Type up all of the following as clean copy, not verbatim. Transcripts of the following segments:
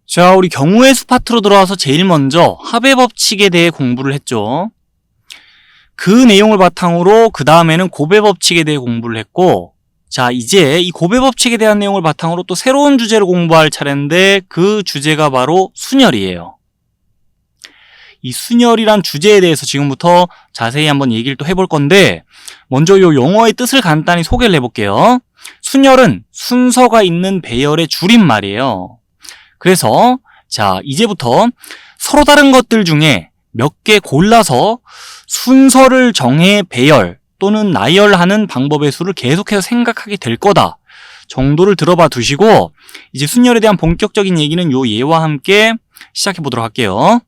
자, 우리 경우의 수 파트로 들어와서 제일 먼저 합의 법칙에 대해 공부를 했죠. 그 내용을 바탕으로 그 다음에는 곱의 법칙에 대해 공부를 했고, 자, 이제 이 곱의 법칙에 대한 내용을 바탕으로 또 새로운 주제를 공부할 차례인데 그 주제가 바로 순열이에요. 이 순열이란 주제에 대해서 지금부터 자세히 한번 얘기를 또 해볼 건데, 먼저 이 용어의 뜻을 간단히 소개를 해볼게요. 순열은 순서가 있는 배열의 줄임말이에요. 그래서 자, 이제부터 서로 다른 것들 중에 몇 개 골라서 순서를 정해 배열 또는 나열하는 방법의 수를 계속해서 생각하게 될 거다 정도를 들어봐 두시고, 이제 순열에 대한 본격적인 얘기는 요 예와 함께 시작해 보도록 할게요.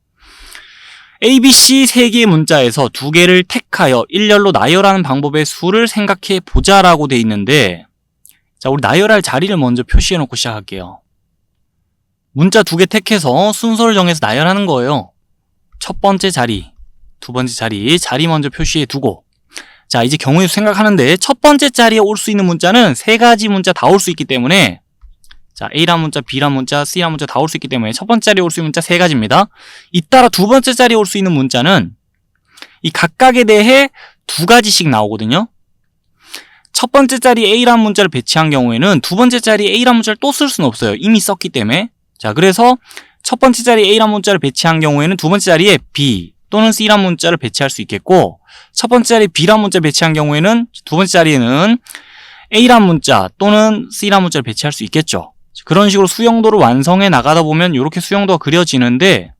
A, B, C 3개의 문자에서 2개를 택하여 일렬로 나열하는 방법의 수를 생각해 보자라고 돼 있는데, 자, 우리 나열할 자리를 먼저 표시해 놓고 시작할게요. 문자 2개 택해서 순서를 정해서 나열하는 거예요. 첫 번째 자리, 두 번째 자리 먼저 표시해 두고, 자, 이제 경우의 수 생각하는데 첫 번째 자리에 올 수 있는 문자는 3가지 문자 다 올 수 있기 때문에, 자, A란 문자, B란 문자, C란 문자 다 올 수 있기 때문에 첫 번째 자리에 올 수 있는 문자 3가지입니다. 잇따라 두 번째 자리에 올 수 있는 문자는 이 각각에 대해 2가지씩 나오거든요. 첫 번째 자리에 A란 문자를 배치한 경우에는 두 번째 자리에 A란 문자를 또 쓸 수는 없어요. 이미 썼기 때문에. 자, 그래서 첫 번째 자리에 A란 문자를 배치한 경우에는 두 번째 자리에 B 또는 C란 문자를 배치할 수 있겠고, 첫 번째 자리에 B란 문자를 배치한 경우에는 두 번째 자리에는 A란 문자 또는 C란 문자를 배치할 수 있겠죠. 그런 식으로 수용도를 완성해 나가다 보면 이렇게 수용도가 그려지는데,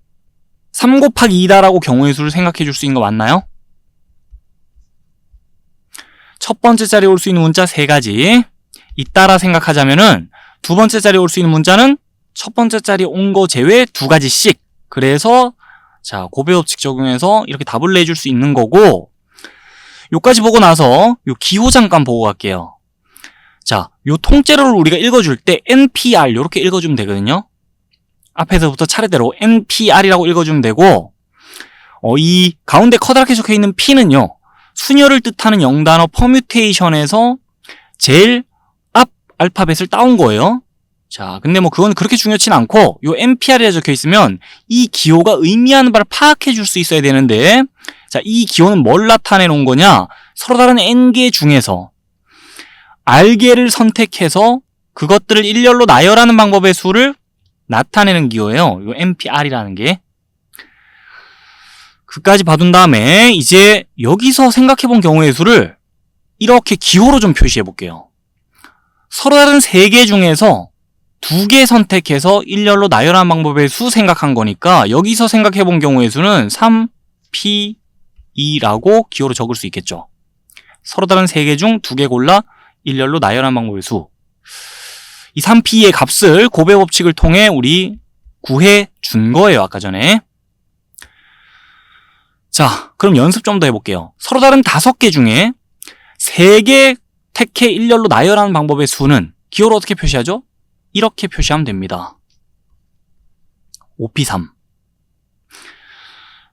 3 곱하기 2다라고 경우의 수를 생각해 줄 수 있는 거 맞나요? 첫 번째 자리에 올 수 있는 문자 3가지, 잇따라 생각하자면은 두 번째 자리에 올 수 있는 문자는 첫 번째 자리에 온 거 제외 2가지씩. 그래서 자, 곱의 법칙 적용해서 이렇게 답을 내줄 수 있는 거고, 요까지 보고 나서 요 기호 잠깐 보고 갈게요. 자, 요 통째로를 우리가 읽어줄 때 NPR 요렇게 읽어주면 되거든요. 앞에서부터 차례대로 NPR이라고 읽어주면 되고, 이 가운데 커다랗게 적혀있는 P는요, 순열을 뜻하는 영단어 퍼뮤테이션에서 제일 앞 알파벳을 따온 거예요. 자, 근데 뭐 그건 그렇게 중요치는 않고, 요 NPR이라 적혀 있으면 이 기호가 의미하는 바를 파악해 줄 수 있어야 되는데, 자, 이 기호는 뭘 나타내 놓은 거냐? 서로 다른 N개 중에서 R개를 선택해서 그것들을 일렬로 나열하는 방법의 수를 나타내는 기호예요. 요 NPR이라는 게. 그까지 봐둔 다음에 이제 여기서 생각해 본 경우의 수를 이렇게 기호로 좀 표시해 볼게요. 서로 다른 3개 중에서 2개 선택해서 일렬로 나열하는 방법의 수 생각한 거니까, 여기서 생각해 본 경우의 수는 3P2라고 기호로 적을 수 있겠죠. 서로 다른 3개 중 2개 골라 일렬로 나열하는 방법의 수. 이 3P의 값을 곱의 법칙을 통해 우리 구해 준 거예요, 아까 전에. 자, 그럼 연습 좀 더 해볼게요. 서로 다른 5개 중에 3개 택해 일렬로 나열하는 방법의 수는 기호로 어떻게 표시하죠? 이렇게 표시하면 됩니다. 5P3.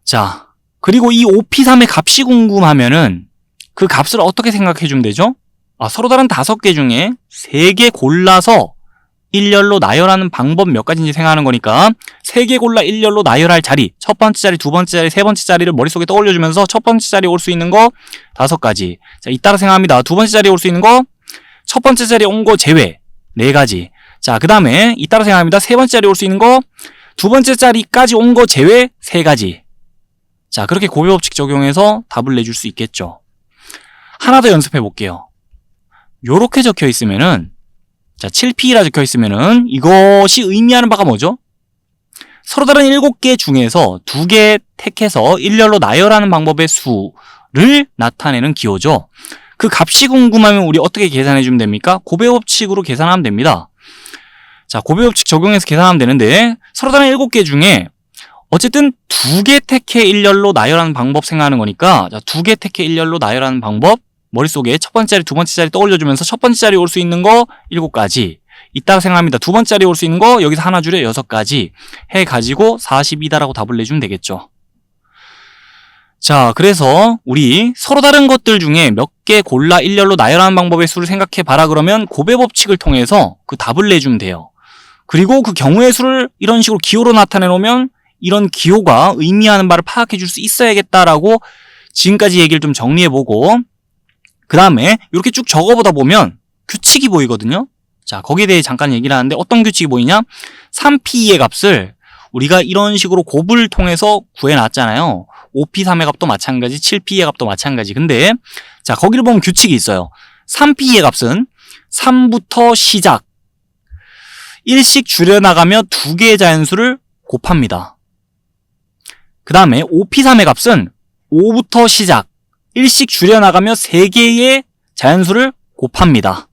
자, 그리고 이 5P3의 값이 궁금하면은 그 값을 어떻게 생각해 주면 되죠? 서로 다른 5개 중에 3개 골라서 일렬로 나열하는 방법 몇 가지인지 생각하는 거니까, 3개 골라 일렬로 나열할 자리, 첫 번째 자리, 두 번째 자리, 세 번째 자리를 머릿속에 떠올려주면서 첫 번째 자리에 올 수 있는 거 5가지. 자, 잇따라 생각합니다. 두 번째 자리에 올 수 있는 거, 첫 번째 자리에 온 거 제외 4가지. 자, 그 다음에 잇따라 생각합니다. 세 번째 자리에 올 수 있는 거, 두 번째 자리까지 온 거 제외 3가지. 자, 그렇게 곱의 법칙 적용해서 답을 내줄 수 있겠죠. 하나 더 연습해 볼게요. 요렇게 적혀 있으면은, 자, 7P라 적혀 있으면은 이것이 의미하는 바가 뭐죠? 서로 다른 7개 중에서 2개 택해서 일렬로 나열하는 방법의 수를 나타내는 기호죠. 그 값이 궁금하면 우리 어떻게 계산해 주면 됩니까? 곱의 법칙으로 계산하면 됩니다. 자, 곱의 법칙 적용해서 계산하면 되는데, 서로 다른 7개 중에 어쨌든 2개 택해 일렬로 나열하는 방법 생각하는 거니까, 자, 2개 택해 일렬로 나열하는 방법 머릿속에 첫 번째 자리, 두 번째 자리 떠올려주면서 첫 번째 자리에 올 수 있는 거 7가지. 이따가 생각합니다. 두 번째 자리에 올 수 있는 거 여기서 하나 줄여 6가지 해가지고 42다라고 답을 내주면 되겠죠. 자, 그래서 우리 서로 다른 것들 중에 몇 개 골라 일렬로 나열하는 방법의 수를 생각해 봐라 그러면 곱의 법칙을 통해서 그 답을 내주면 돼요. 그리고 그 경우의 수를 이런 식으로 기호로 나타내 놓으면 이런 기호가 의미하는 바를 파악해 줄 수 있어야겠다라고 지금까지 얘기를 좀 정리해보고 그 다음에 이렇게 쭉 적어보다 보면 규칙이 보이거든요. 자, 거기에 대해 잠깐 얘기를 하는데 어떤 규칙이 보이냐? 3P2의 값을 우리가 이런 식으로 곱을 통해서 구해놨잖아요. 5P3의 값도 마찬가지, 7P의 값도 마찬가지. 근데 자, 거기를 보면 규칙이 있어요. 3P의 값은 3부터 시작 1씩 줄여나가며 2개의 자연수를 곱합니다. 그 다음에 5P3의 값은 5부터 시작 1씩 줄여나가며 3개의 자연수를 곱합니다.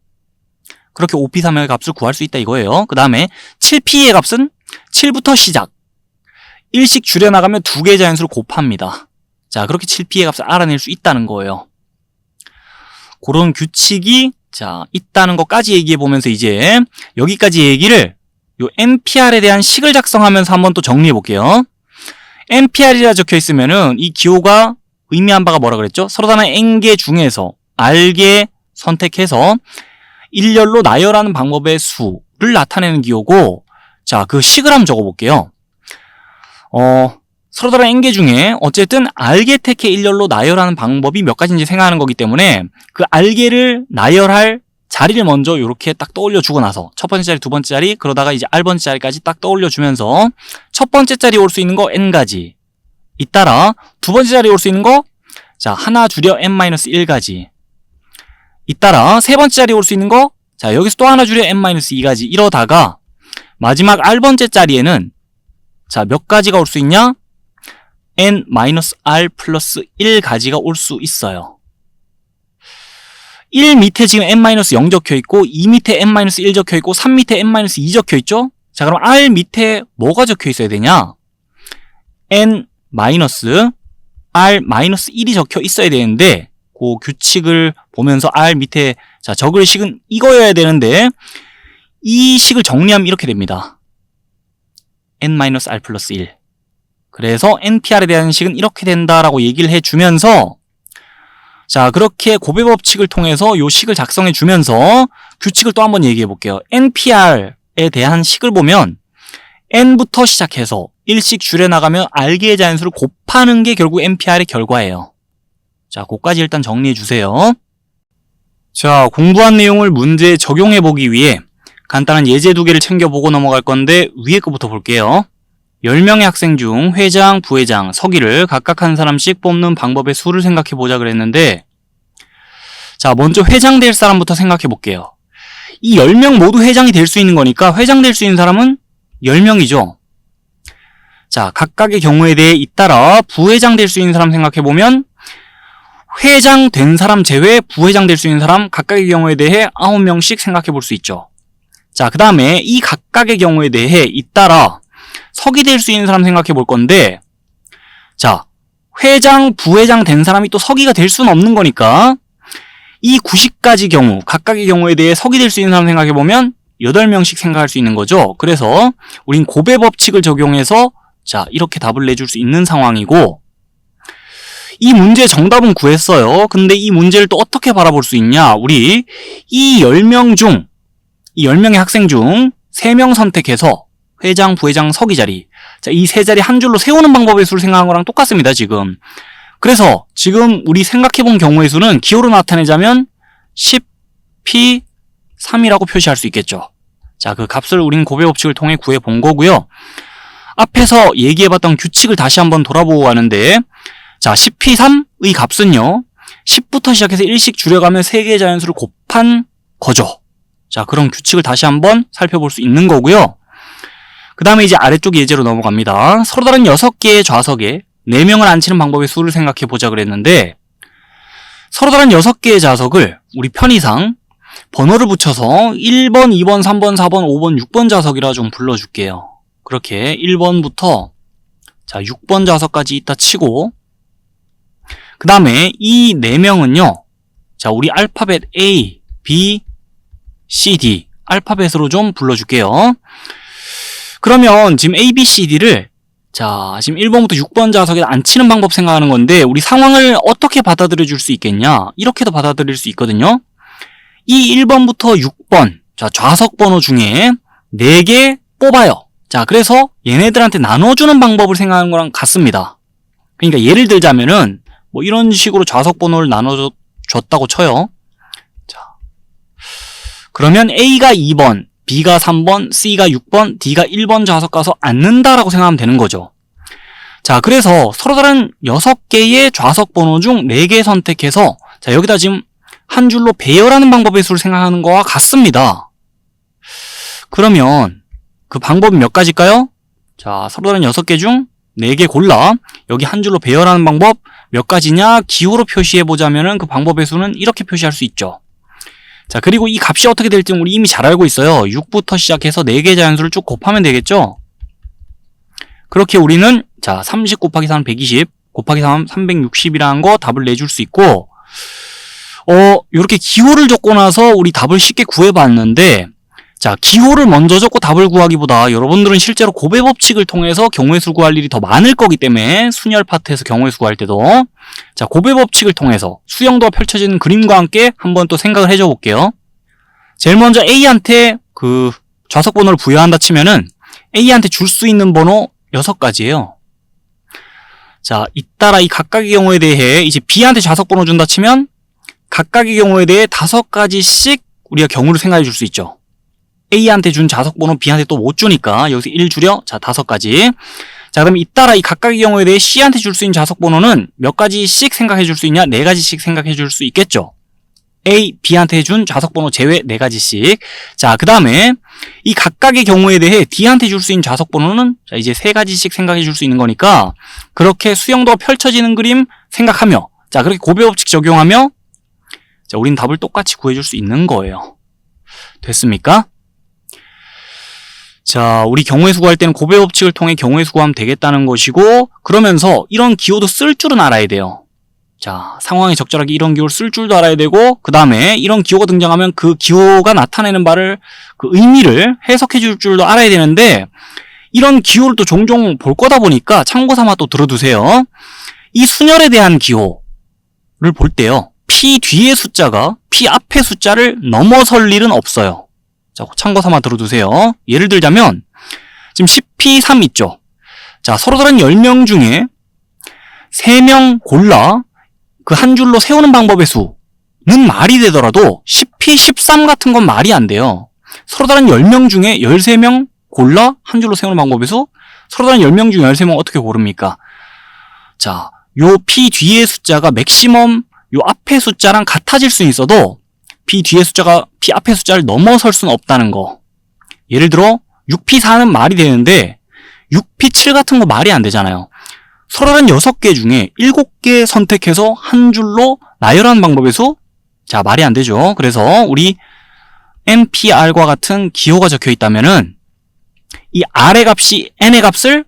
그렇게 5P3의 값을 구할 수 있다 이거예요. 그 다음에 7P의 값은 7부터 시작 1씩 줄여나가며 2개의 자연수를 곱합니다. 자, 그렇게 7P의 값을 알아낼 수 있다는 거예요. 그런 규칙이 자 있다는 것까지 얘기해 보면서 이제 여기까지 얘기를 요 NPR에 대한 식을 작성하면서 한번 또 정리해 볼게요. NPR이라 적혀 있으면은 이 기호가 의미한 바가 뭐라 그랬죠? 서로 다른 N개 중에서 R개 선택해서 일렬로 나열하는 방법의 수를 나타내는 기호고, 자, 그 식을 한번 적어 볼게요. 서로 다른 N개 중에 어쨌든 R개 택해 일렬로 나열하는 방법이 몇 가지인지 생각하는 거기 때문에 그 R개를 나열할 자리를 먼저 이렇게 딱 떠올려 주고 나서 첫 번째 자리, 두 번째 자리, 그러다가 이제 R번째 자리까지 딱 떠올려 주면서 첫 번째 자리에 올 수 있는 거 N가지, 잇따라 두 번째 자리에 올 수 있는 거 자, 하나 줄여 N-1가지, 잇따라 세 번째 자리에 올 수 있는 거 자, 여기서 또 하나 줄여 N-2가지, 이러다가 마지막 R번째 자리에는 자, 몇 가지가 올 수 있냐? N-R 플러스 1가지가 올 수 있어요. 1 밑에 지금 N-0 적혀 있고 2 밑에 N-1 적혀 있고 3 밑에 N-2 적혀 있죠? 자, 그럼 R 밑에 뭐가 적혀 있어야 되냐? N-R-1이 적혀 있어야 되는데 그 규칙을 보면서 R 밑에 자, 적을 식은 이거여야 되는데 이 식을 정리하면 이렇게 됩니다. N-R 플러스 1. 그래서 NPR에 대한 식은 이렇게 된다라고 얘기를 해주면서 자, 그렇게 곱의 법칙을 통해서 요 식을 작성해 주면서 규칙을 또 한번 얘기해 볼게요. NPR에 대한 식을 보면 N부터 시작해서 1씩 줄여나가며 R개의 자연수를 곱하는 게 결국 NPR의 결과예요. 자, 그거까지 일단 정리해 주세요. 자, 공부한 내용을 문제에 적용해 보기 위해 간단한 예제 2개를 챙겨보고 넘어갈 건데 위에 거부터 볼게요. 10명의 학생 중 회장, 부회장, 서기를 각각 한 사람씩 뽑는 방법의 수를 생각해 보자 그랬는데 자, 먼저 회장 될 사람부터 생각해 볼게요. 이 10명 모두 회장이 될 수 있는 거니까 회장 될 수 있는 사람은 10명이죠. 자, 각각의 경우에 대해 잇따라 부회장 될 수 있는 사람 생각해 보면 회장 된 사람 제외 부회장 될 수 있는 사람 각각의 경우에 대해 9명씩 생각해 볼 수 있죠. 자, 그 다음에 이 각각의 경우에 대해 잇따라 석이 될 수 있는 사람 생각해 볼 건데 자, 회장, 부회장 된 사람이 또 석이가 될 수는 없는 거니까 이 90가지 경우 각각의 경우에 대해 석이 될 수 있는 사람 생각해 보면 8명씩 생각할 수 있는 거죠. 그래서 우린 곱의 법칙을 적용해서 자, 이렇게 답을 내줄 수 있는 상황이고 이 문제 정답은 구했어요. 근데 이 문제를 또 어떻게 바라볼 수 있냐? 우리 이 10명 중 이 10명의 학생 중 3명 선택해서 회장, 부회장, 서기 자리 자, 이 세 자리 한 줄로 세우는 방법의 수를 생각한 거랑 똑같습니다, 지금. 그래서 지금 우리 생각해본 경우의 수는 기호로 나타내자면 10P3이라고 표시할 수 있겠죠. 자, 그 값을 우린 곱의 법칙을 통해 구해본 거고요. 앞에서 얘기해봤던 규칙을 다시 한번 돌아보고 가는데 자, 10P3의 값은요 10부터 시작해서 1씩 줄여가면 3개의 자연수를 곱한 거죠. 자, 그런 규칙을 다시 한번 살펴볼 수 있는 거고요. 그 다음에 이제 아래쪽 예제로 넘어갑니다. 서로 다른 6개의 좌석에 4명을 앉히는 방법의 수를 생각해 보자 그랬는데 서로 다른 6개의 좌석을 우리 편의상 번호를 붙여서 1번, 2번, 3번, 4번, 5번, 6번 좌석이라 좀 불러줄게요. 그렇게 1번부터 자 6번 좌석까지 있다 치고 그 다음에 이 4명은요 자, 우리 알파벳 A, B, C, D 알파벳으로 좀 불러줄게요. 그러면 지금 A, B, C, D를 자, 지금 1번부터 6번 좌석에 앉히는 방법 생각하는 건데 우리 상황을 어떻게 받아들여 줄 수 있겠냐? 이렇게도 받아들일 수 있거든요. 이 1번부터 6번 자, 좌석 번호 중에 4개 뽑아요. 자, 그래서 얘네들한테 나눠주는 방법을 생각하는 거랑 같습니다. 그러니까 예를 들자면은 뭐 이런 식으로 좌석 번호를 나눠줬다고 쳐요. 자, 그러면 A가 2번, B가 3번, C가 6번, D가 1번 좌석 가서 앉는다라고 생각하면 되는 거죠. 자, 그래서 서로 다른 6개의 좌석 번호 중 4개 선택해서 자, 여기다 지금 한 줄로 배열하는 방법의 수를 생각하는 거와 같습니다. 그러면 그 방법이 몇 가지일까요? 자, 서로 다른 6개 중 4개 골라. 여기 한 줄로 배열하는 방법 몇 가지냐? 기호로 표시해보자면은 그 방법의 수는 이렇게 표시할 수 있죠. 자, 그리고 이 값이 어떻게 될지 우리 이미 잘 알고 있어요. 6부터 시작해서 4개 자연수를 쭉 곱하면 되겠죠? 그렇게 우리는 자, 30 곱하기 3 120 곱하기 3 360이라는 거 답을 내줄 수 있고 이렇게 기호를 적고 나서 우리 답을 쉽게 구해봤는데 자, 기호를 먼저 적고 답을 구하기보다 여러분들은 실제로 곱의 법칙을 통해서 경우의 수 구할 일이 더 많을 거기 때문에 순열 파트에서 경우의 수 구할 때도 자, 곱의 법칙을 통해서 수형도가 펼쳐지는 그림과 함께 한번 또 생각을 해줘 볼게요. 제일 먼저 A한테 그 좌석 번호를 부여한다 치면은 A한테 줄 수 있는 번호 6가지예요. 자, 잇따라 이 각각의 경우에 대해 이제 B한테 좌석 번호 준다 치면 각각의 경우에 대해 5가지씩 우리가 경우를 생각해 줄 수 있죠. A한테 준 좌석 번호 B한테 또 못 주니까 여기서 1 줄여. 자, 5가지. 자, 그럼 잇따라 이 각각의 경우에 대해 C한테 줄 수 있는 좌석 번호는 몇 가지씩 생각해 줄 수 있냐? 4가지씩 생각해 줄 수 있겠죠. A, B한테 준 좌석 번호 제외 4가지씩. 자, 그 다음에 이 각각의 경우에 대해 D한테 줄 수 있는 좌석 번호는 자, 이제 3가지씩 생각해 줄 수 있는 거니까 그렇게 수형도가 펼쳐지는 그림 생각하며 자, 그렇게 곱의 법칙 적용하며 자, 우린 답을 똑같이 구해줄 수 있는 거예요. 됐습니까? 자, 우리 경우의 수 구할 때는 곱의 법칙을 통해 경우의 수 구하면 되겠다는 것이고 그러면서 이런 기호도 쓸 줄은 알아야 돼요. 자, 상황에 적절하게 이런 기호를 쓸 줄도 알아야 되고 그 다음에 이런 기호가 등장하면 그 기호가 나타내는 바를 그 의미를 해석해 줄 줄도 알아야 되는데 이런 기호를 또 종종 볼 거다 보니까 참고 삼아 또 들어두세요. 이 순열에 대한 기호를 볼 때요. P 뒤의 숫자가 P 앞의 숫자를 넘어설 일은 없어요. 자, 참고 삼아 들어두세요. 예를 들자면 지금 10P3 있죠. 자, 서로 다른 10명 중에 3명 골라 그 한 줄로 세우는 방법의 수는 말이 되더라도 10P13 같은 건 말이 안 돼요. 서로 다른 10명 중에 13명 골라 한 줄로 세우는 방법의 수 서로 다른 10명 중에 13명 어떻게 고릅니까? 자, 요 P 뒤의 숫자가 맥시멈 요 앞의 숫자랑 같아질 수 있어도 P 뒤의 숫자가 P 앞의 숫자를 넘어설 수는 없다는 거. 예를 들어 6P4는 말이 되는데 6P7 같은 거 말이 안 되잖아요. 서로 다른 6개 중에 7개 선택해서 한 줄로 나열하는 방법의 수? 자, 말이 안 되죠. 그래서 우리 NPR과 같은 기호가 적혀 있다면은 이 R의 값이 N의 값을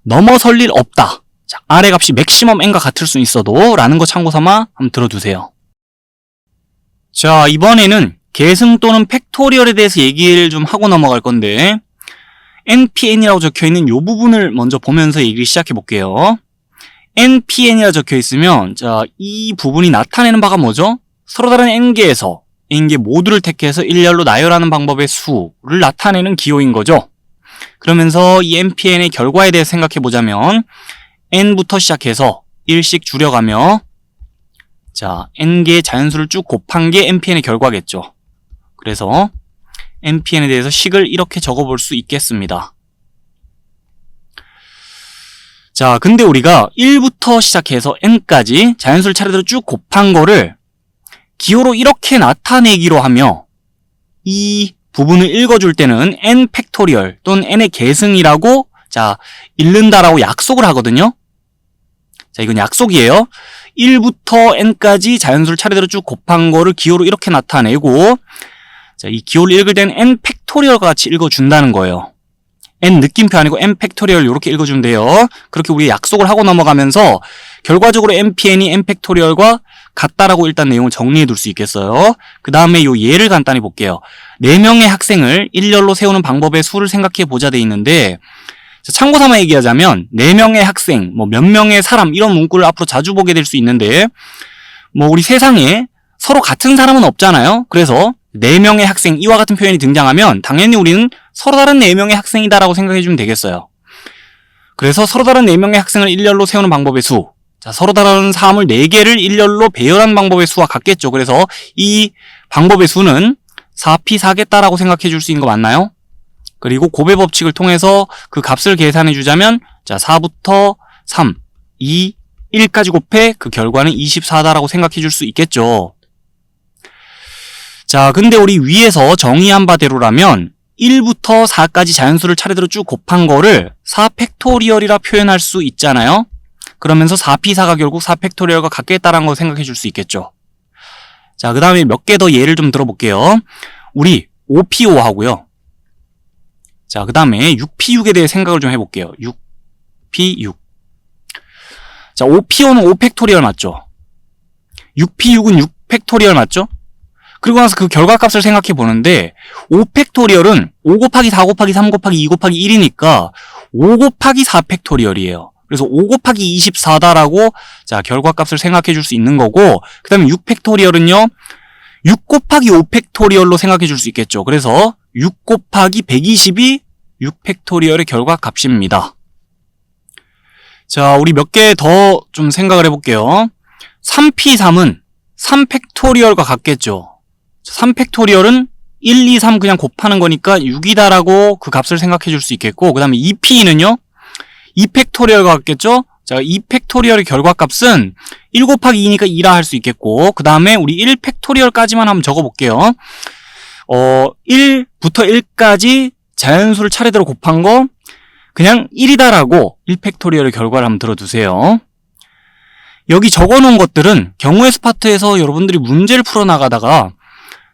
넘어설 일 없다. 자, R의 값이 맥시멈 N과 같을 수 있어도 라는 거 참고 삼아 한번 들어두세요. 자, 이번에는 계승 또는 팩토리얼에 대해서 얘기를 좀 하고 넘어갈 건데 NPN이라고 적혀있는 이 부분을 먼저 보면서 얘기를 시작해 볼게요. NPN이라고 적혀있으면 자, 이 부분이 나타내는 바가 뭐죠? 서로 다른 N개에서 N개 모두를 택해서 일렬로 나열하는 방법의 수를 나타내는 기호인 거죠. 그러면서 이 NPN의 결과에 대해 생각해 보자면 N부터 시작해서 1씩 줄여가며 자, N개의 자연수를 쭉 곱한 게 NPN의 결과겠죠. 그래서 NPN에 대해서 식을 이렇게 적어볼 수 있겠습니다. 자, 근데 우리가 1부터 시작해서 N까지 자연수를 차례대로 쭉 곱한 거를 기호로 이렇게 나타내기로 하며 이 부분을 읽어줄 때는 N 팩토리얼 또는 N의 계승이라고 자, 읽는다라고 약속을 하거든요. 자, 이건 약속이에요. 1부터 N까지 자연수를 차례대로 쭉 곱한 거를 기호로 이렇게 나타내고 자, 이 기호를 읽을 때는 N 팩토리얼과 같이 읽어준다는 거예요. N 느낌표 아니고 N 팩토리얼 이렇게 읽어주면 돼요. 그렇게 우리 약속을 하고 넘어가면서 결과적으로 NPN이 N 팩토리얼과 같다라고 일단 내용을 정리해 둘 수 있겠어요. 그 다음에 요 예를 간단히 볼게요. 4명의 학생을 일렬로 세우는 방법의 수를 생각해 보자 돼 있는데 자, 참고 삼아 얘기하자면 4명의 학생, 뭐 몇 명의 사람 이런 문구를 앞으로 자주 보게 될 수 있는데 뭐 우리 세상에 서로 같은 사람은 없잖아요. 그래서 4명의 학생, 이와 같은 표현이 등장하면 당연히 우리는 서로 다른 4명의 학생이다라고 생각해주면 되겠어요. 그래서 서로 다른 4명의 학생을 일렬로 세우는 방법의 수. 자, 서로 다른 사람을 4개를 일렬로 배열하는 방법의 수와 같겠죠. 그래서 이 방법의 수는 4p 4겠다라고 생각해 줄 수 있는 거 맞나요? 그리고 곱의 법칙을 통해서 그 값을 계산해 주자면, 자, 4부터 3, 2, 1까지 곱해 그 결과는 24다라고 생각해 줄 수 있겠죠. 자, 근데 우리 위에서 정의한 바대로라면 1부터 4까지 자연수를 차례대로 쭉 곱한 거를 4팩토리얼이라 표현할 수 있잖아요. 그러면서 4p4가 결국 4팩토리얼과 같겠다라는 거 생각해 줄 수 있겠죠. 자, 그 다음에 몇 개 더 예를 좀 들어볼게요. 우리 5p5 하고요. 자, 그 다음에 6p6에 대해 생각을 좀 해볼게요. 6p6. 자, 5p5는 5팩토리얼 맞죠? 6p6은 6팩토리얼 맞죠? 그리고 나서 그 결과값을 생각해 보는데 5팩토리얼은 5 곱하기 4 곱하기 3 곱하기 2 곱하기 1이니까 5 곱하기 4팩토리얼이에요. 그래서 5 곱하기 24다라고 자 결과값을 생각해 줄 수 있는 거고, 그 다음에 6팩토리얼은요 6 곱하기 5팩토리얼로 생각해 줄 수 있겠죠. 그래서 6 곱하기 120이 6팩토리얼의 결과값입니다. 자, 우리 몇 개 더 좀 생각을 해볼게요. 3p3은 3팩토리얼과 같겠죠. 3팩토리얼은 1, 2, 3 그냥 곱하는 거니까 6이다라고 그 값을 생각해 줄 수 있겠고, 그 다음에 2p는요 2팩토리얼과 같겠죠. 자, 2팩토리얼의 결과값은 1 곱하기 2니까 2라 할 수 있겠고, 그 다음에 우리 1팩토리얼까지만 한번 적어볼게요. 1부터 1까지 자연수를 차례대로 곱한 거 그냥 1이다라고 1팩토리얼의 결과를 한번 들어두세요. 여기 적어놓은 것들은 경우의 수 파트에서 여러분들이 문제를 풀어나가다가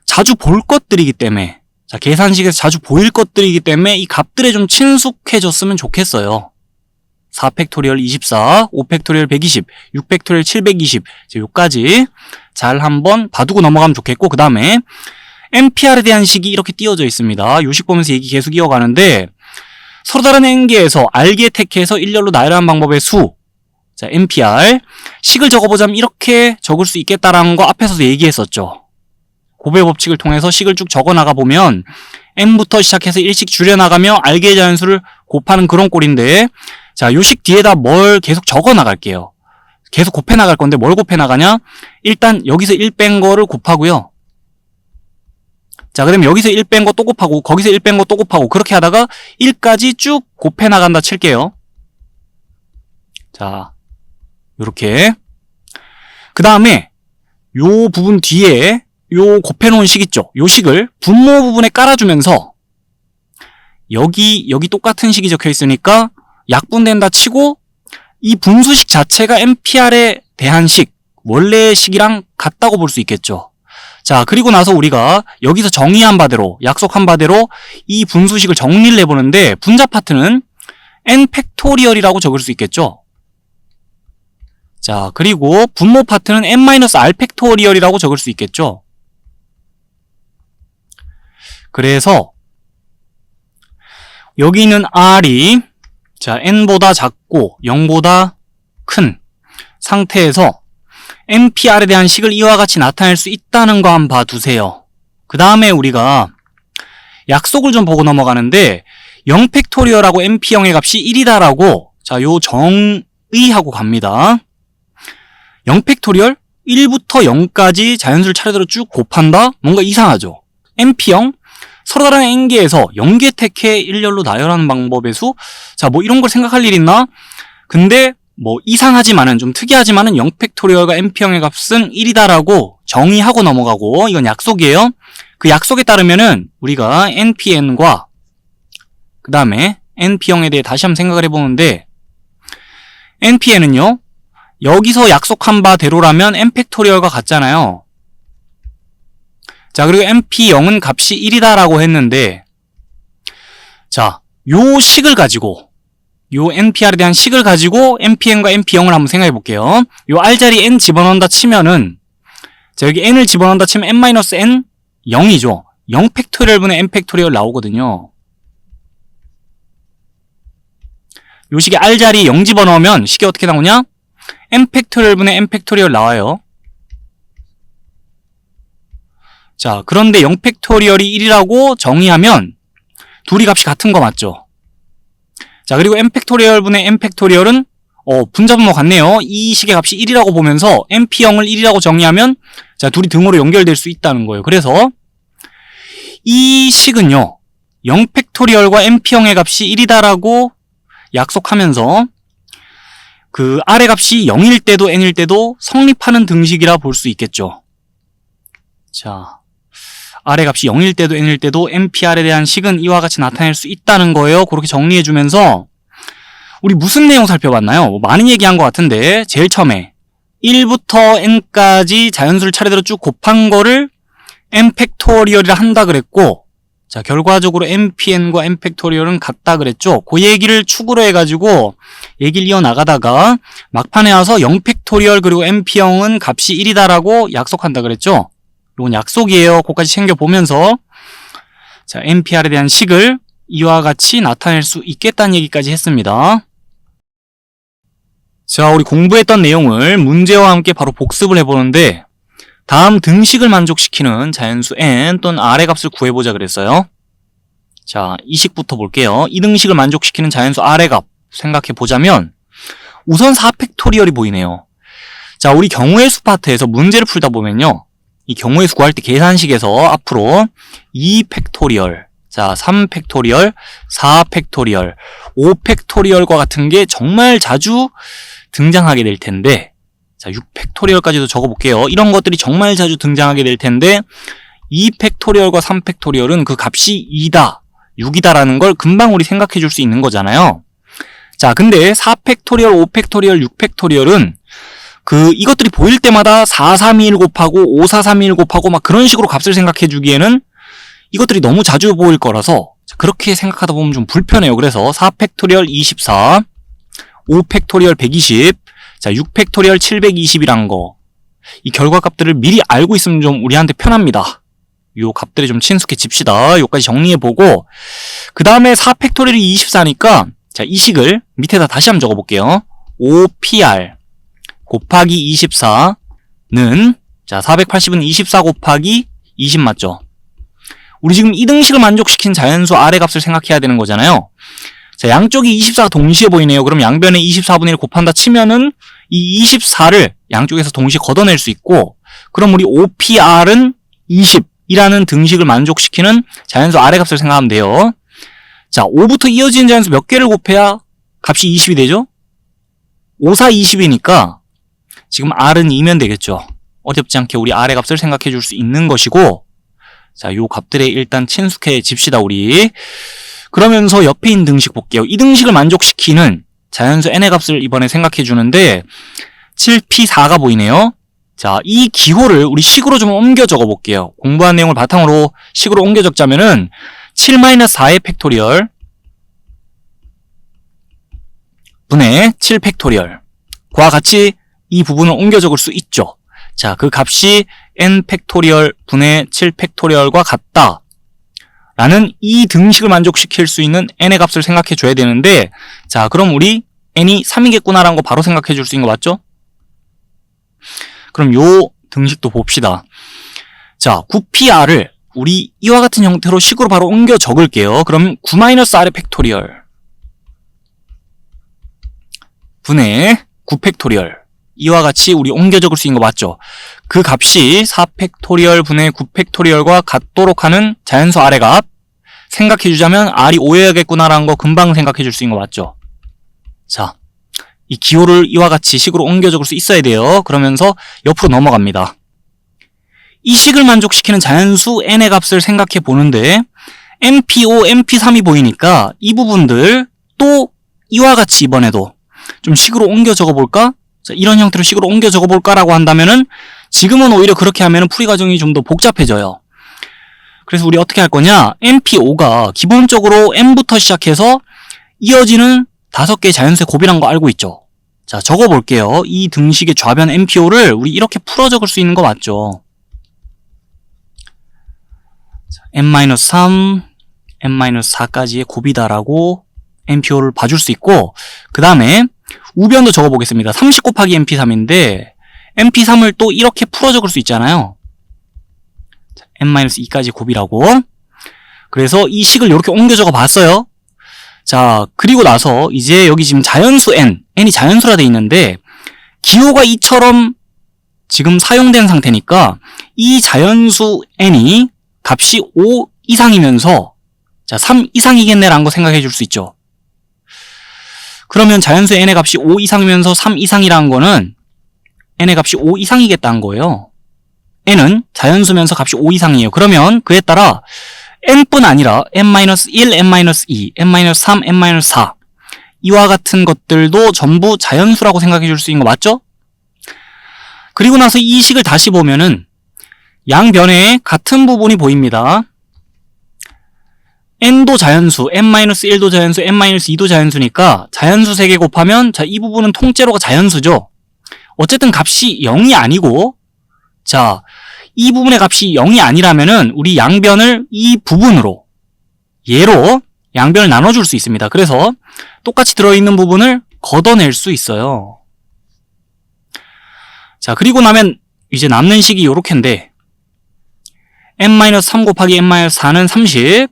자주 볼 것들이기 때문에, 자, 계산식에서 자주 보일 것들이기 때문에 이 값들에 좀 친숙해졌으면 좋겠어요. 4팩토리얼 24, 5팩토리얼 120, 6팩토리얼 720, 요까지 잘 한번 봐두고 넘어가면 좋겠고, 그 다음에 NPR에 대한 식이 이렇게 띄워져 있습니다. 요 식 보면서 얘기 계속 이어가는데, 서로 다른 n개에서 r개 택해서 일렬로 나열하는 방법의 수. 자, NPR. 식을 적어보자면 이렇게 적을 수 있겠다라는 거 앞에서도 얘기했었죠. 곱의 법칙을 통해서 식을 쭉 적어나가 보면 n부터 시작해서 1씩 줄여나가며 r개의 자연수를 곱하는 그런 꼴인데, 자, 요 식 뒤에다 뭘 계속 적어나갈게요. 계속 곱해나갈 건데 뭘 곱해나가냐? 일단 여기서 1 뺀 거를 곱하고요. 자, 그러면 여기서 1 뺀 거 또 곱하고, 거기서 1 뺀 거 또 곱하고, 그렇게 하다가 1까지 쭉 곱해나간다 칠게요. 자, 요렇게. 그 다음에 요 부분 뒤에 요 곱해놓은 식 있죠? 요 식을 분모 부분에 깔아주면서 여기 똑같은 식이 적혀 있으니까 약분된다 치고 이 분수식 자체가 NPR에 대한 식, 원래의 식이랑 같다고 볼 수 있겠죠. 자, 그리고 나서 우리가 여기서 정의한 바대로, 약속한 바대로 이 분수식을 정리를 해보는데, 분자 파트는 n팩토리얼이라고 적을 수 있겠죠. 자, 그리고 분모 파트는 n-r 팩토리얼이라고 적을 수 있겠죠. 그래서 여기 있는 r이 자 n보다 작고 0보다 큰 상태에서 NPR에 대한 식을 이와 같이 나타낼 수 있다는 거 한번 봐두세요. 그 다음에 우리가 약속을 좀 보고 넘어가는데, 0팩토리얼하고 NP0의 값이 1이다라고 자, 요 정의하고 갑니다. 0팩토리얼 1부터 0까지 자연수를 차례대로 쭉 곱한다? 뭔가 이상하죠? NP0 서로 다른 n개에서 0개 택해 일렬로 나열하는 방법의 수? 자, 뭐 이런 걸 생각할 일 있나? 근데 뭐 이상하지만은, 좀 특이하지만은 0팩토리얼과 NP0의 값은 1이다라고 정의하고 넘어가고, 이건 약속이에요. 그 약속에 따르면은 우리가 NPN과 그 다음에 NP0에 대해 다시 한번 생각을 해보는데, NPN은요 여기서 약속한 바대로라면 n팩토리얼과 같잖아요. 자, 그리고 NP0은 값이 1이다라고 했는데, 자, 요 식을 가지고, 요 NPR에 대한 식을 가지고 NPN과 NP0을 한번 생각해 볼게요. 요 R자리 n 집어넣는다 치면은, 자, 여기 n을 집어넣는다 치면 n-n 0이죠. 0팩토리얼분의 n팩토리얼 나오거든요. 요 식에 R자리 0 집어넣으면 식이 어떻게 나오냐? n팩토리얼분의 n팩토리얼 나와요. 자, 그런데 0팩토리얼이 1이라고 정의하면 둘이 값이 같은 거 맞죠? 자, 그리고 n팩토리얼 분의 n팩토리얼은 분자분모 같네요. 이 식의 값이 1이라고 보면서 np형을 1이라고 정의하면 자, 둘이 등호로 연결될 수 있다는 거예요. 그래서 이 식은요, 0팩토리얼과 np형의 값이 1이다라고 약속하면서 그 아래 값이 0일 때도 n일 때도 성립하는 등식이라 볼 수 있겠죠. 자, 아래 값이 0일 때도 n일 때도 npr에 대한 식은 이와 같이 나타낼 수 있다는 거예요. 그렇게 정리해주면서 우리 무슨 내용 살펴봤나요? 많은 얘기한 것 같은데 제일 처음에 1부터 n까지 자연수를 차례대로 쭉 곱한 거를 n팩토리얼이라 한다 그랬고, 자, 결과적으로 npn과 n팩토리얼은 같다 그랬죠. 그 얘기를 축으로 해가지고 얘기를 이어나가다가 막판에 와서 0팩토리얼 그리고 np형은 값이 1이다라고 약속한다 그랬죠. 이건 약속이에요. 그거까지 챙겨보면서 자, npr에 대한 식을 이와 같이 나타낼 수 있겠다는 얘기까지 했습니다. 자, 우리 공부했던 내용을 문제와 함께 바로 복습을 해보는데 다음 등식을 만족시키는 자연수 n 또는 r의 값을 구해보자 그랬어요. 자, 이 식부터 볼게요. 이 등식을 만족시키는 자연수 r의 값 생각해보자면 우선 4팩토리얼이 보이네요. 자, 우리 경우의 수 파트에서 문제를 풀다 보면요, 이 경우의 수 구할 때 계산식에서 앞으로 2팩토리얼, 자, 3팩토리얼, 4팩토리얼, 5팩토리얼과 같은 게 정말 자주 등장하게 될 텐데, 자, 6팩토리얼까지도 적어볼게요. 이런 것들이 정말 자주 등장하게 될 텐데 2팩토리얼과 3팩토리얼은 그 값이 2다, 6이다라는 걸 금방 우리 생각해 줄 수 있는 거잖아요. 자, 근데 4팩토리얼, 5팩토리얼, 6팩토리얼은 이것들이 보일 때마다 4321 곱하고 5431 곱하고 막 그런 식으로 값을 생각해 주기에는 이것들이 너무 자주 보일 거라서 그렇게 생각하다 보면 좀 불편해요. 그래서 4팩토리얼 24, 5팩토리얼 120, 자, 6팩토리얼 720이란 거, 이 결과값들을 미리 알고 있으면 좀 우리한테 편합니다. 요 값들이 좀 친숙해집시다. 요까지 정리해보고 그 다음에 4팩토리얼이 24니까 자, 이 식을 밑에다 다시 한번 적어볼게요. 5pr 곱하기 24는 자, 480은 24 곱하기 20 맞죠? 우리 지금 이 등식을 만족시킨 자연수 r의 값을 생각해야 되는 거잖아요. 자, 양쪽이 24가 동시에 보이네요. 그럼 양변에 24분의 1 곱한다 치면은 이 24를 양쪽에서 동시에 걷어낼 수 있고, 그럼 우리 5pr은 20이라는 등식을 만족시키는 자연수 r의 값을 생각하면 돼요. 자, 5부터 이어지는 자연수 몇 개를 곱해야 값이 20이 되죠? 5, 4, 20이니까 지금 r은 2면 되겠죠. 어렵지 않게 우리 r의 값을 생각해 줄 수 있는 것이고, 자, 요 값들에 일단 친숙해집시다, 우리. 그러면서 옆에 있는 등식 볼게요. 이 등식을 만족시키는 자연수 n의 값을 이번에 생각해 주는데 7p4가 보이네요. 자, 이 기호를 우리 식으로 좀 옮겨 적어 볼게요. 공부한 내용을 바탕으로 식으로 옮겨 적자면은 7-4의 팩토리얼 분의 7팩토리얼과 같이 이 부분을 옮겨 적을 수 있죠. 자, 그 값이 n 팩토리얼 분의 7 팩토리얼과 같다 라는 이 등식을 만족시킬 수 있는 n의 값을 생각해 줘야 되는데, 자, 그럼 우리 n이 3이겠구나 라는 거 바로 생각해 줄 수 있는 거 맞죠? 그럼 요 등식도 봅시다. 자, 9pr을 우리 이와 같은 형태로 식으로 바로 옮겨 적을게요. 그럼 9-r의 팩토리얼 분의 9팩토리얼, 이와 같이 우리 옮겨 적을 수 있는 거 맞죠? 그 값이 4팩토리얼 분의 9팩토리얼과 같도록 하는 자연수 r의 값 생각해 주자면 r이 5여야겠구나라는 거 금방 생각해 줄 수 있는 거 맞죠? 자, 이 기호를 이와 같이 식으로 옮겨 적을 수 있어야 돼요. 그러면서 옆으로 넘어갑니다. 이 식을 만족시키는 자연수 n의 값을 생각해 보는데 np5, np3이 보이니까 이 부분들 또 이와 같이 이번에도 좀 식으로 옮겨 적어볼까? 자, 이런 형태로 식으로 옮겨 적어볼까라고 한다면은 지금은 오히려 그렇게 하면은 풀이 과정이 좀 더 복잡해져요. 그래서 우리 어떻게 할 거냐? np5가 기본적으로 n부터 시작해서 이어지는 5개의 자연수의 곱이란 거 알고 있죠? 자, 적어볼게요. 이 등식의 좌변 np5를 우리 이렇게 풀어 적을 수 있는 거 맞죠? 자, n-3, n-4까지의 곱이다라고 np5를 봐줄 수 있고, 그 다음에 우변도 적어보겠습니다. 30 곱하기 np3인데 np3을 또 이렇게 풀어 적을 수 있잖아요. n-2까지 곱이라고. 그래서 이 식을 이렇게 옮겨 적어 봤어요. 자, 그리고 나서 이제 여기 지금 자연수 n이 자연수라 돼 있는데 기호가 2처럼 지금 사용된 상태니까 이 자연수 n이 값이 5 이상이면서 자, 3 이상이겠네라는 거 생각해 줄 수 있죠. 그러면 자연수 n의 값이 5 이상이면서 3 이상이라는 거는 n의 값이 5 이상이겠다는 거예요. n은 자연수면서 값이 5 이상이에요. 그러면 그에 따라 n뿐 아니라 n-1, n-2, n-3, n-4 이와 같은 것들도 전부 자연수라고 생각해 줄 수 있는 거 맞죠? 그리고 나서 이 식을 다시 보면은 양변에 같은 부분이 보입니다. n도 자연수, n-1도 자연수, n-2도 자연수니까 자연수 3개 곱하면 자, 이 부분은 통째로가 자연수죠. 어쨌든 값이 0이 아니고 자, 이 부분의 값이 0이 아니라면은 우리 양변을 이 부분으로 얘로 양변을 나눠줄 수 있습니다. 그래서 똑같이 들어있는 부분을 걷어낼 수 있어요. 자, 그리고 나면 이제 남는 식이 요렇게인데 n-3 곱하기 n-4는 30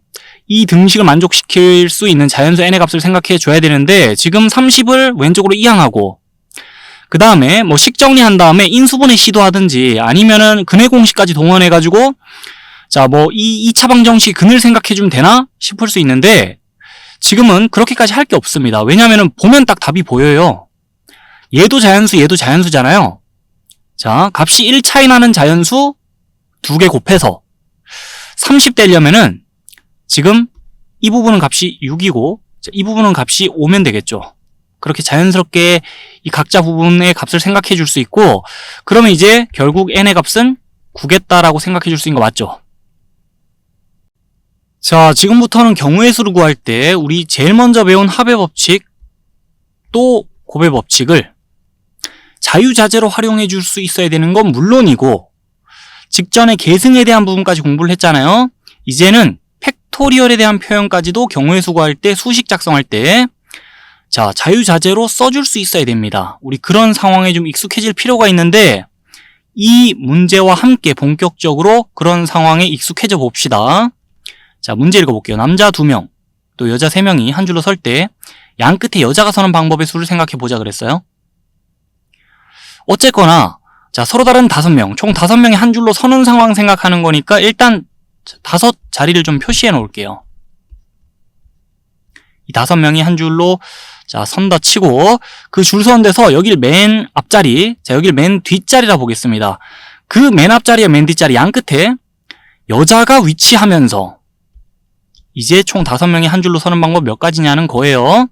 이 등식을 만족시킬 수 있는 자연수 n의 값을 생각해 줘야 되는데 지금 30을 왼쪽으로 이항하고 그 다음에 뭐 식 정리한 다음에 인수분해 시도하든지 아니면은 근해 공식까지 동원해가지고 자, 뭐 이 2차 방정식 근을 생각해주면 되나 싶을 수 있는데 지금은 그렇게까지 할 게 없습니다. 왜냐면은 보면 딱 답이 보여요. 얘도 자연수, 얘도 자연수잖아요. 자, 값이 1 차이 나는 자연수 2개 곱해서 30 되려면은 지금 이 부분은 값이 6이고 이 부분은 값이 5면 되겠죠. 그렇게 자연스럽게 이 각자 부분의 값을 생각해 줄 수 있고 그러면 이제 결국 n의 값은 9겠다라고 생각해 줄 수 있는 거 맞죠? 자, 지금부터는 경우의 수를 구할 때 우리 제일 먼저 배운 합의 법칙 또 곱의 법칙을 자유자재로 활용해 줄 수 있어야 되는 건 물론이고 직전에 계승에 대한 부분까지 공부를 했잖아요. 이제는 팩토리얼에 대한 표현까지도 경우의 수 구할 때 수식 작성할 때 자, 자유자재로 써줄 수 있어야 됩니다. 우리 그런 상황에 좀 익숙해질 필요가 있는데 이 문제와 함께 본격적으로 그런 상황에 익숙해져 봅시다. 자, 문제 읽어볼게요. 남자 2명, 또 여자 3명이 한 줄로 설 때 양 끝에 여자가 서는 방법의 수를 생각해 보자 그랬어요. 어쨌거나 자, 서로 다른 5명, 총 5명이 한 줄로 서는 상황 생각하는 거니까 일단 5자리를 좀 표시해 놓을게요. 이 5명이 한 줄로 자, 선다 치고 그 줄 선 데서 여길 맨 앞자리, 자, 여길 맨 뒷자리라 보겠습니다. 그 맨 앞자리와 맨 뒷자리 양 끝에 여자가 위치하면서 이제 총 5명이 한 줄로 서는 방법 몇 가지냐는 거예요.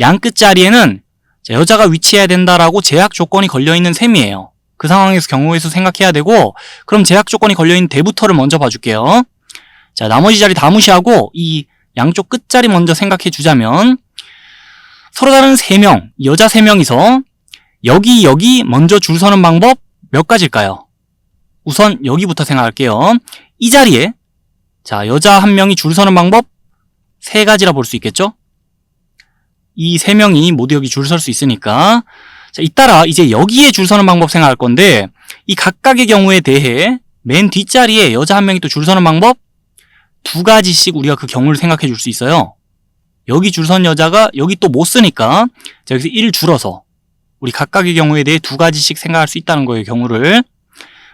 양 끝자리에는 자, 여자가 위치해야 된다라고 제약 조건이 걸려있는 셈이에요. 그 상황에서 경우의 수 생각해야 되고 그럼 제약 조건이 걸려있는 대부터를 먼저 봐줄게요. 자, 나머지 자리 다 무시하고 이 양쪽 끝자리 먼저 생각해 주자면 서로 다른 3명, 여자 3명이서 여기 먼저 줄 서는 방법 몇 가지일까요? 우선 여기부터 생각할게요. 이 자리에 자, 여자 1명이 줄 서는 방법 3가지라 볼 수 있겠죠? 이 3명이 모두 여기 줄 설 수 있으니까 자, 잇따라 이제 여기에 줄 서는 방법 생각할 건데 이 각각의 경우에 대해 맨 뒷자리에 여자 1명이 또 줄 서는 방법 2가지씩 우리가 그 경우를 생각해 줄 수 있어요. 여기 줄 선 여자가 여기 또 못 쓰니까 자, 여기서 1 줄어서 우리 각각의 경우에 대해 2가지씩 생각할 수 있다는 거예요. 경우를.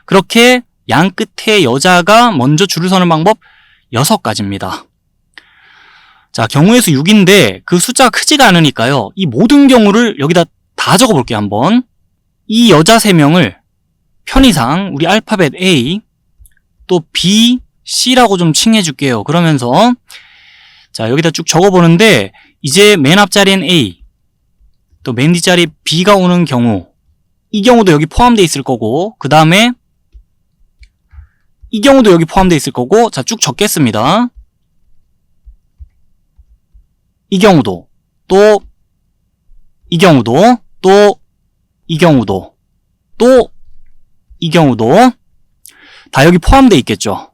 그렇게 양 끝에 여자가 먼저 줄을 서는 방법 6가지입니다. 자, 경우의 수 6인데 그 숫자가 크지가 않으니까요. 이 모든 경우를 여기다 다 적어볼게요. 한번. 이 여자 3명을 편의상 우리 알파벳 A 또 B, C라고 좀 칭해줄게요. 그러면서 자, 여기다 쭉 적어보는데 이제 맨 앞자리엔 A 또 맨 뒷자리 B가 오는 경우 이 경우도 여기 포함되어 있을 거고 그 다음에 이 경우도 여기 포함되어 있을 거고 자, 쭉 적겠습니다. 이 경우도 또 이 경우도 또 이 경우도 또 이 경우도 다 여기 포함되어 있겠죠.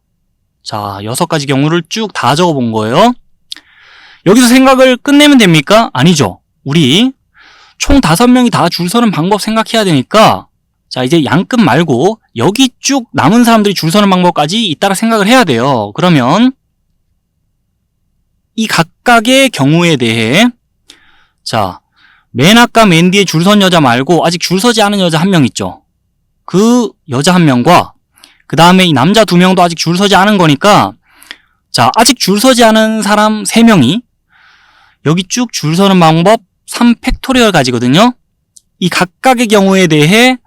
자, 6가지 경우를 쭉 다 적어본 거예요. 여기서 생각을 끝내면 됩니까? 아니죠. 우리 총 5명이 다 줄 서는 방법 생각해야 되니까 자, 이제 양끝 말고 여기 쭉 남은 사람들이 줄 서는 방법까지 잇따라 생각을 해야 돼요. 그러면 이 각각의 경우에 대해 자, 맨 아까 맨 뒤에 줄 선 여자 말고 아직 줄 서지 않은 여자 한 명 있죠. 그 여자 한 명과 그 다음에 이 남자 2명도 아직 줄 서지 않은 거니까 자, 아직 줄 서지 않은 사람 3명이 여기 쭉 줄 서는 방법 3팩토리얼 가지거든요. 이 각각의 경우에 대해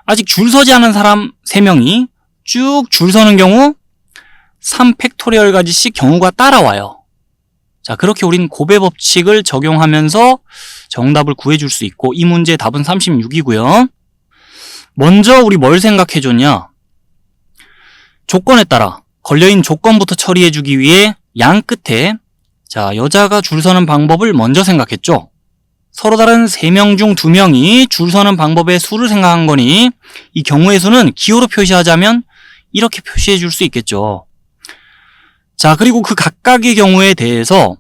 아직 줄 서지 않은 사람 3명이 쭉 줄 서는 경우 3팩토리얼 가지씩 경우가 따라와요. 자, 그렇게 우린 곱의 법칙을 적용하면서 정답을 구해줄 수 있고 이 문제의 답은 36이고요. 먼저 우리 뭘 생각해줬냐? 조건에 따라 걸려있는 조건부터 처리해주기 위해 양 끝에 자, 여자가 줄 서는 방법을 먼저 생각했죠. 서로 다른 3명 중 2명이 줄 서는 방법의 수를 생각한 거니 이 경우의 수는 기호로 표시하자면 이렇게 표시해 줄 수 있겠죠. 자, 그리고 그 각각의 경우에 대해서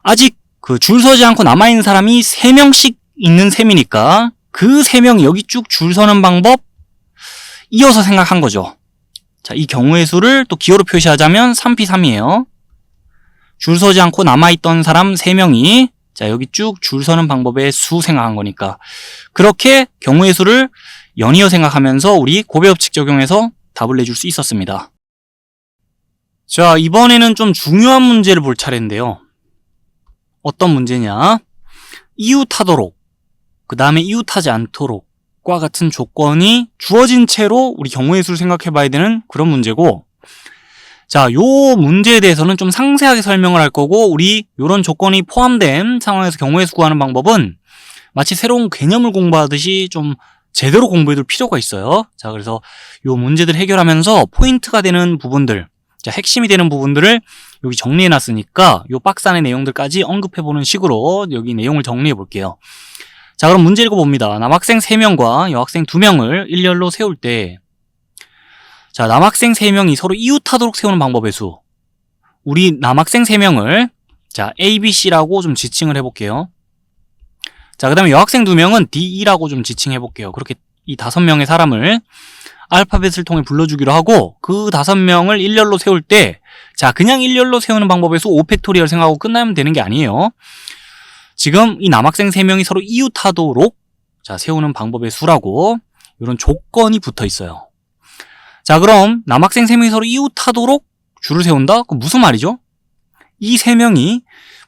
아직 그 줄 서지 않고 남아있는 사람이 3명씩 있는 셈이니까 그 3명이 여기 쭉 줄 서는 방법 이어서 생각한 거죠. 자, 이 경우의 수를 또 기호로 표시하자면 3p3이에요. 줄 서지 않고 남아있던 사람 3명이 자, 여기 쭉 줄 서는 방법의 수 생각한 거니까 그렇게 경우의 수를 연이어 생각하면서 우리 곱의 법칙 적용해서 답을 내줄 수 있었습니다. 자, 이번에는 좀 중요한 문제를 볼 차례인데요. 어떤 문제냐? 이웃하도록, 그 다음에 이웃하지 않도록과 같은 조건이 주어진 채로 우리 경우의 수를 생각해 봐야 되는 그런 문제고 자, 요 문제에 대해서는 좀 상세하게 설명을 할 거고 우리 요런 조건이 포함된 상황에서 경우의 수 구하는 방법은 마치 새로운 개념을 공부하듯이 좀 제대로 공부해둘 필요가 있어요. 자, 그래서 요 문제들 해결하면서 포인트가 되는 부분들 자, 핵심이 되는 부분들을 여기 정리해 놨으니까 요 박스 안의 내용들까지 언급해 보는 식으로 여기 내용을 정리해 볼게요. 자, 그럼 문제 읽어봅니다. 남학생 3명과 여학생 2명을 일렬로 세울 때 자, 남학생 3명이 서로 이웃하도록 세우는 방법의 수 우리 남학생 3명을 자, A, B, C라고 좀 지칭을 해볼게요. 자, 그 다음에 여학생 2명은 D, E라고 좀 지칭해 볼게요. 그렇게 이 5명의 사람을 알파벳을 통해 불러주기로 하고 그 5명을 일렬로 세울 때 자, 그냥 일렬로 세우는 방법에서 5팩토리얼 생각하고 끝나면 되는 게 아니에요. 지금 이 남학생 3명이 서로 이웃하도록 자, 세우는 방법의 수라고 이런 조건이 붙어 있어요. 자, 그럼 남학생 3명이 서로 이웃하도록 줄을 세운다? 그럼 무슨 말이죠? 이 3명이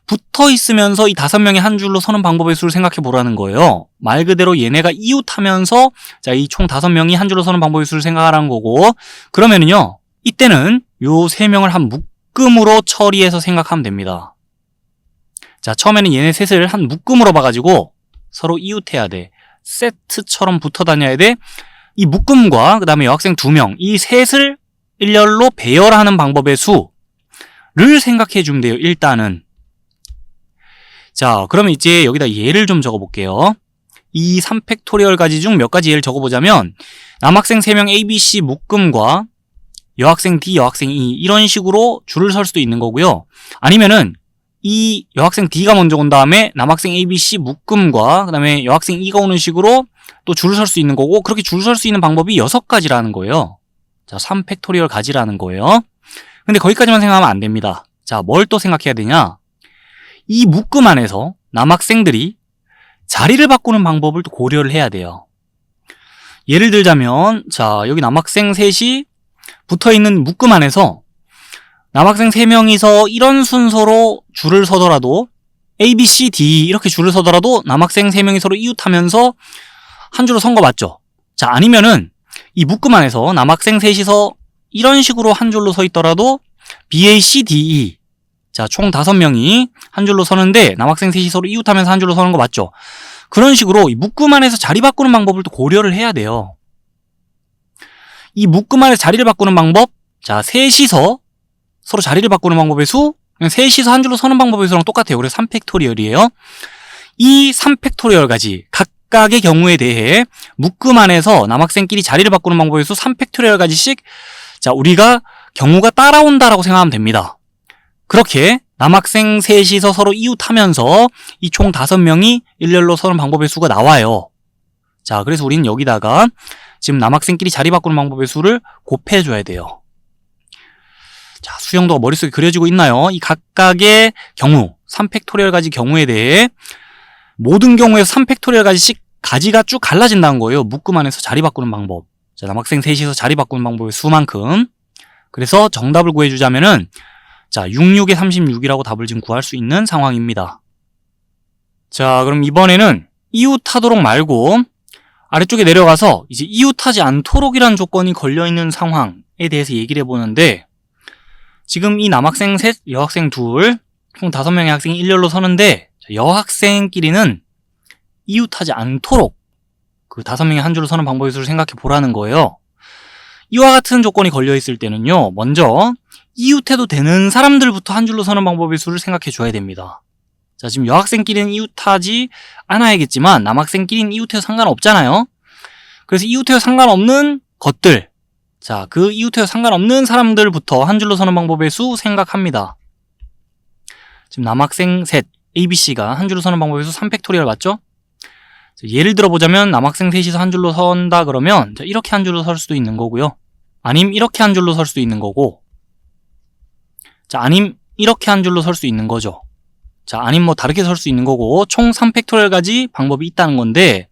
붙어 있으면서 이 5명이 한 줄로 서는 방법의 수를 생각해 보라는 거예요. 말 그대로 얘네가 이웃하면서 자, 이 총 5명이 한 줄로 서는 방법의 수를 생각하라는 거고 그러면은요. 이때는 요 3명을 한 묶음으로 처리해서 생각하면 됩니다. 자, 처음에는 얘네 셋을 한 묶음으로 봐가지고 서로 이웃해야 돼. 세트처럼 붙어 다녀야 돼. 이 묶음과 그 다음에 여학생 2명 이 셋을 일렬로 배열하는 방법의 수를 생각해 주면 돼요. 일단은 자, 그러면 이제 여기다 예를 좀 적어볼게요. 이 3팩토리얼 가지 중 몇 가지 예를 적어보자면 남학생 3명 A, B, C 묶음과 여학생 D, 여학생 E 이런 식으로 줄을 설 수도 있는 거고요. 아니면은 이 여학생 D가 먼저 온 다음에 남학생 A, B, C 묶음과 그 다음에 여학생 E가 오는 식으로 또 줄을 설 수 있는 거고 그렇게 줄을 설 수 있는 방법이 6가지라는 거예요. 자, 3팩토리얼 가지라는 거예요. 근데 거기까지만 생각하면 안 됩니다. 자, 뭘 또 생각해야 되냐? 이 묶음 안에서 남학생들이 자리를 바꾸는 방법을 또 고려를 해야 돼요. 예를 들자면 자, 여기 남학생 셋이 붙어있는 묶음 안에서 남학생 3명이서 이런 순서로 줄을 서더라도 A, B, C, D 이렇게 줄을 서더라도 남학생 3명이 서로 이웃하면서 한 줄로 선 거 맞죠? 자, 아니면은 이 묶음 안에서 남학생 셋이서 이런 식으로 한 줄로 서 있더라도 B, A, C, D, E 자, 총 5명이 한 줄로 서는데 남학생 셋이 서로 이웃하면서 한 줄로 서는 거 맞죠? 그런 식으로 이 묶음 안에서 자리 바꾸는 방법을 또 고려를 해야 돼요. 이 묶음 안에서 자리를 바꾸는 방법 자, 셋이서 서로 자리를 바꾸는 방법의 수 그냥 셋이서 한 줄로 서는 방법의 수랑 똑같아요. 그래서 3팩토리얼이에요. 이 3팩토리얼 가지 각각의 경우에 대해 묶음 안에서 남학생끼리 자리를 바꾸는 방법의 수 3팩토리얼 가지씩 자, 우리가 경우가 따라온다라고 생각하면 됩니다. 그렇게 남학생 셋이서 서로 이웃하면서 이 총 5명이 일렬로 서는 방법의 수가 나와요. 자, 그래서 우리는 여기다가 지금 남학생끼리 자리 바꾸는 방법의 수를 곱해줘야 돼요. 자, 수형도가 머릿속에 그려지고 있나요? 이 각각의 경우, 3팩토리얼 가지 경우에 대해 모든 경우에서 3팩토리얼 가지씩 가지가 쭉 갈라진다는 거예요. 묶음 안에서 자리 바꾸는 방법. 자, 남학생 셋이서 자리 바꾸는 방법의 수만큼. 그래서 정답을 구해주자면은 자, 66에 36이라고 답을 지금 구할 수 있는 상황입니다. 자, 그럼 이번에는 이웃하도록 말고 아래쪽에 내려가서 이제 이웃하지 않도록이라는 조건이 걸려있는 상황에 대해서 얘기를 해보는데, 지금 이 남학생 셋, 여학생 둘, 총 5명의 학생이 일렬로 서는데 여학생끼리는 이웃하지 않도록 그 5명이 한 줄로 서는 방법의 수를 생각해 보라는 거예요. 이와 같은 조건이 걸려있을 때는요, 먼저 이웃해도 되는 사람들부터 한 줄로 서는 방법의 수를 생각해 줘야 됩니다. 자, 지금 여학생끼리는 이웃하지 않아야겠지만 남학생끼리는 이웃해도 상관없잖아요. 그래서 이웃해도 상관없는 것들, 자, 그 이웃해도 상관없는 사람들부터 한 줄로 서는 방법의 수 생각합니다. 지금 남학생 셋, ABC가 한 줄로 서는 방법의 수 3팩토리얼 맞죠? 자, 예를 들어보자면 남학생 셋이서 한 줄로 선다 그러면 자, 이렇게 한 줄로 설 수도 있는 거고요. 아님 이렇게 한 줄로 설 수도 있는 거고, 자, 아님 이렇게 한 줄로 설 수 있는 거죠. 자, 아님 뭐 다르게 설 수 있는 거고, 총 3팩토리얼 가지 방법이 있다는 건데,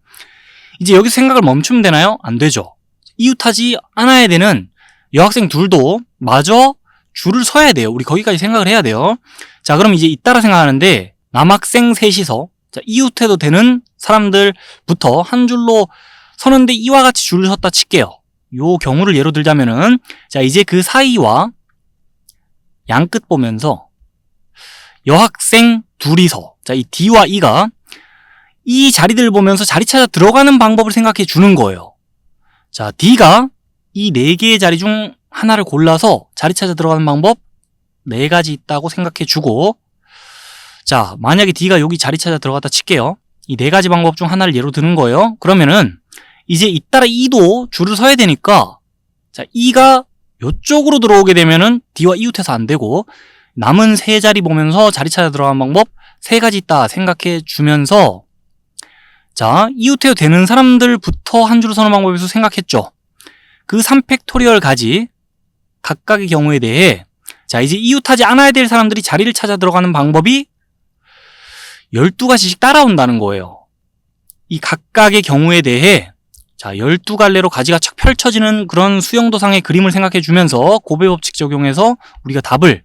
이제 여기서 생각을 멈추면 되나요? 안 되죠. 이웃하지 않아야 되는 여학생 둘도 마저 줄을 서야 돼요. 우리 거기까지 생각을 해야 돼요. 자, 그럼 이제 잇따라 생각하는데 남학생 셋이서 자, 이웃해도 되는 사람들부터 한 줄로 서는데 이와 같이 줄을 섰다 칠게요. 요 경우를 예로 들자면은 자, 이제 그 사이와 양끝 보면서 여학생 둘이서 자, 이 D와 E가 이 자리들 보면서 자리 찾아 들어가는 방법을 생각해 주는 거예요. 자, D가 이 4개의 자리 중 하나를 골라서 자리 찾아 들어가는 방법 4가지 있다고 생각해 주고, 자, 만약에 D가 여기 자리 찾아 들어갔다 칠게요. 이 4가지 방법 중 하나를 예로 드는 거예요. 그러면은 이제 잇따라 E도 줄을 서야 되니까 자, E가 이쪽으로 들어오게 되면은 D와 이웃해서 안 되고, 남은 3자리 보면서 자리 찾아 들어가는 방법 3가지 있다 생각해 주면서, 자, 이웃해도 되는 사람들부터 한 줄로 서는 방법에서 생각했죠. 그 3팩토리얼 가지 각각의 경우에 대해 자, 이제 이웃하지 않아야 될 사람들이 자리를 찾아 들어가는 방법이 12가지씩 따라온다는 거예요. 이 각각의 경우에 대해 자, 12갈래로 가지가 착 펼쳐지는 그런 수영도상의 그림을 생각해 주면서 고배 법칙 적용해서 우리가 답을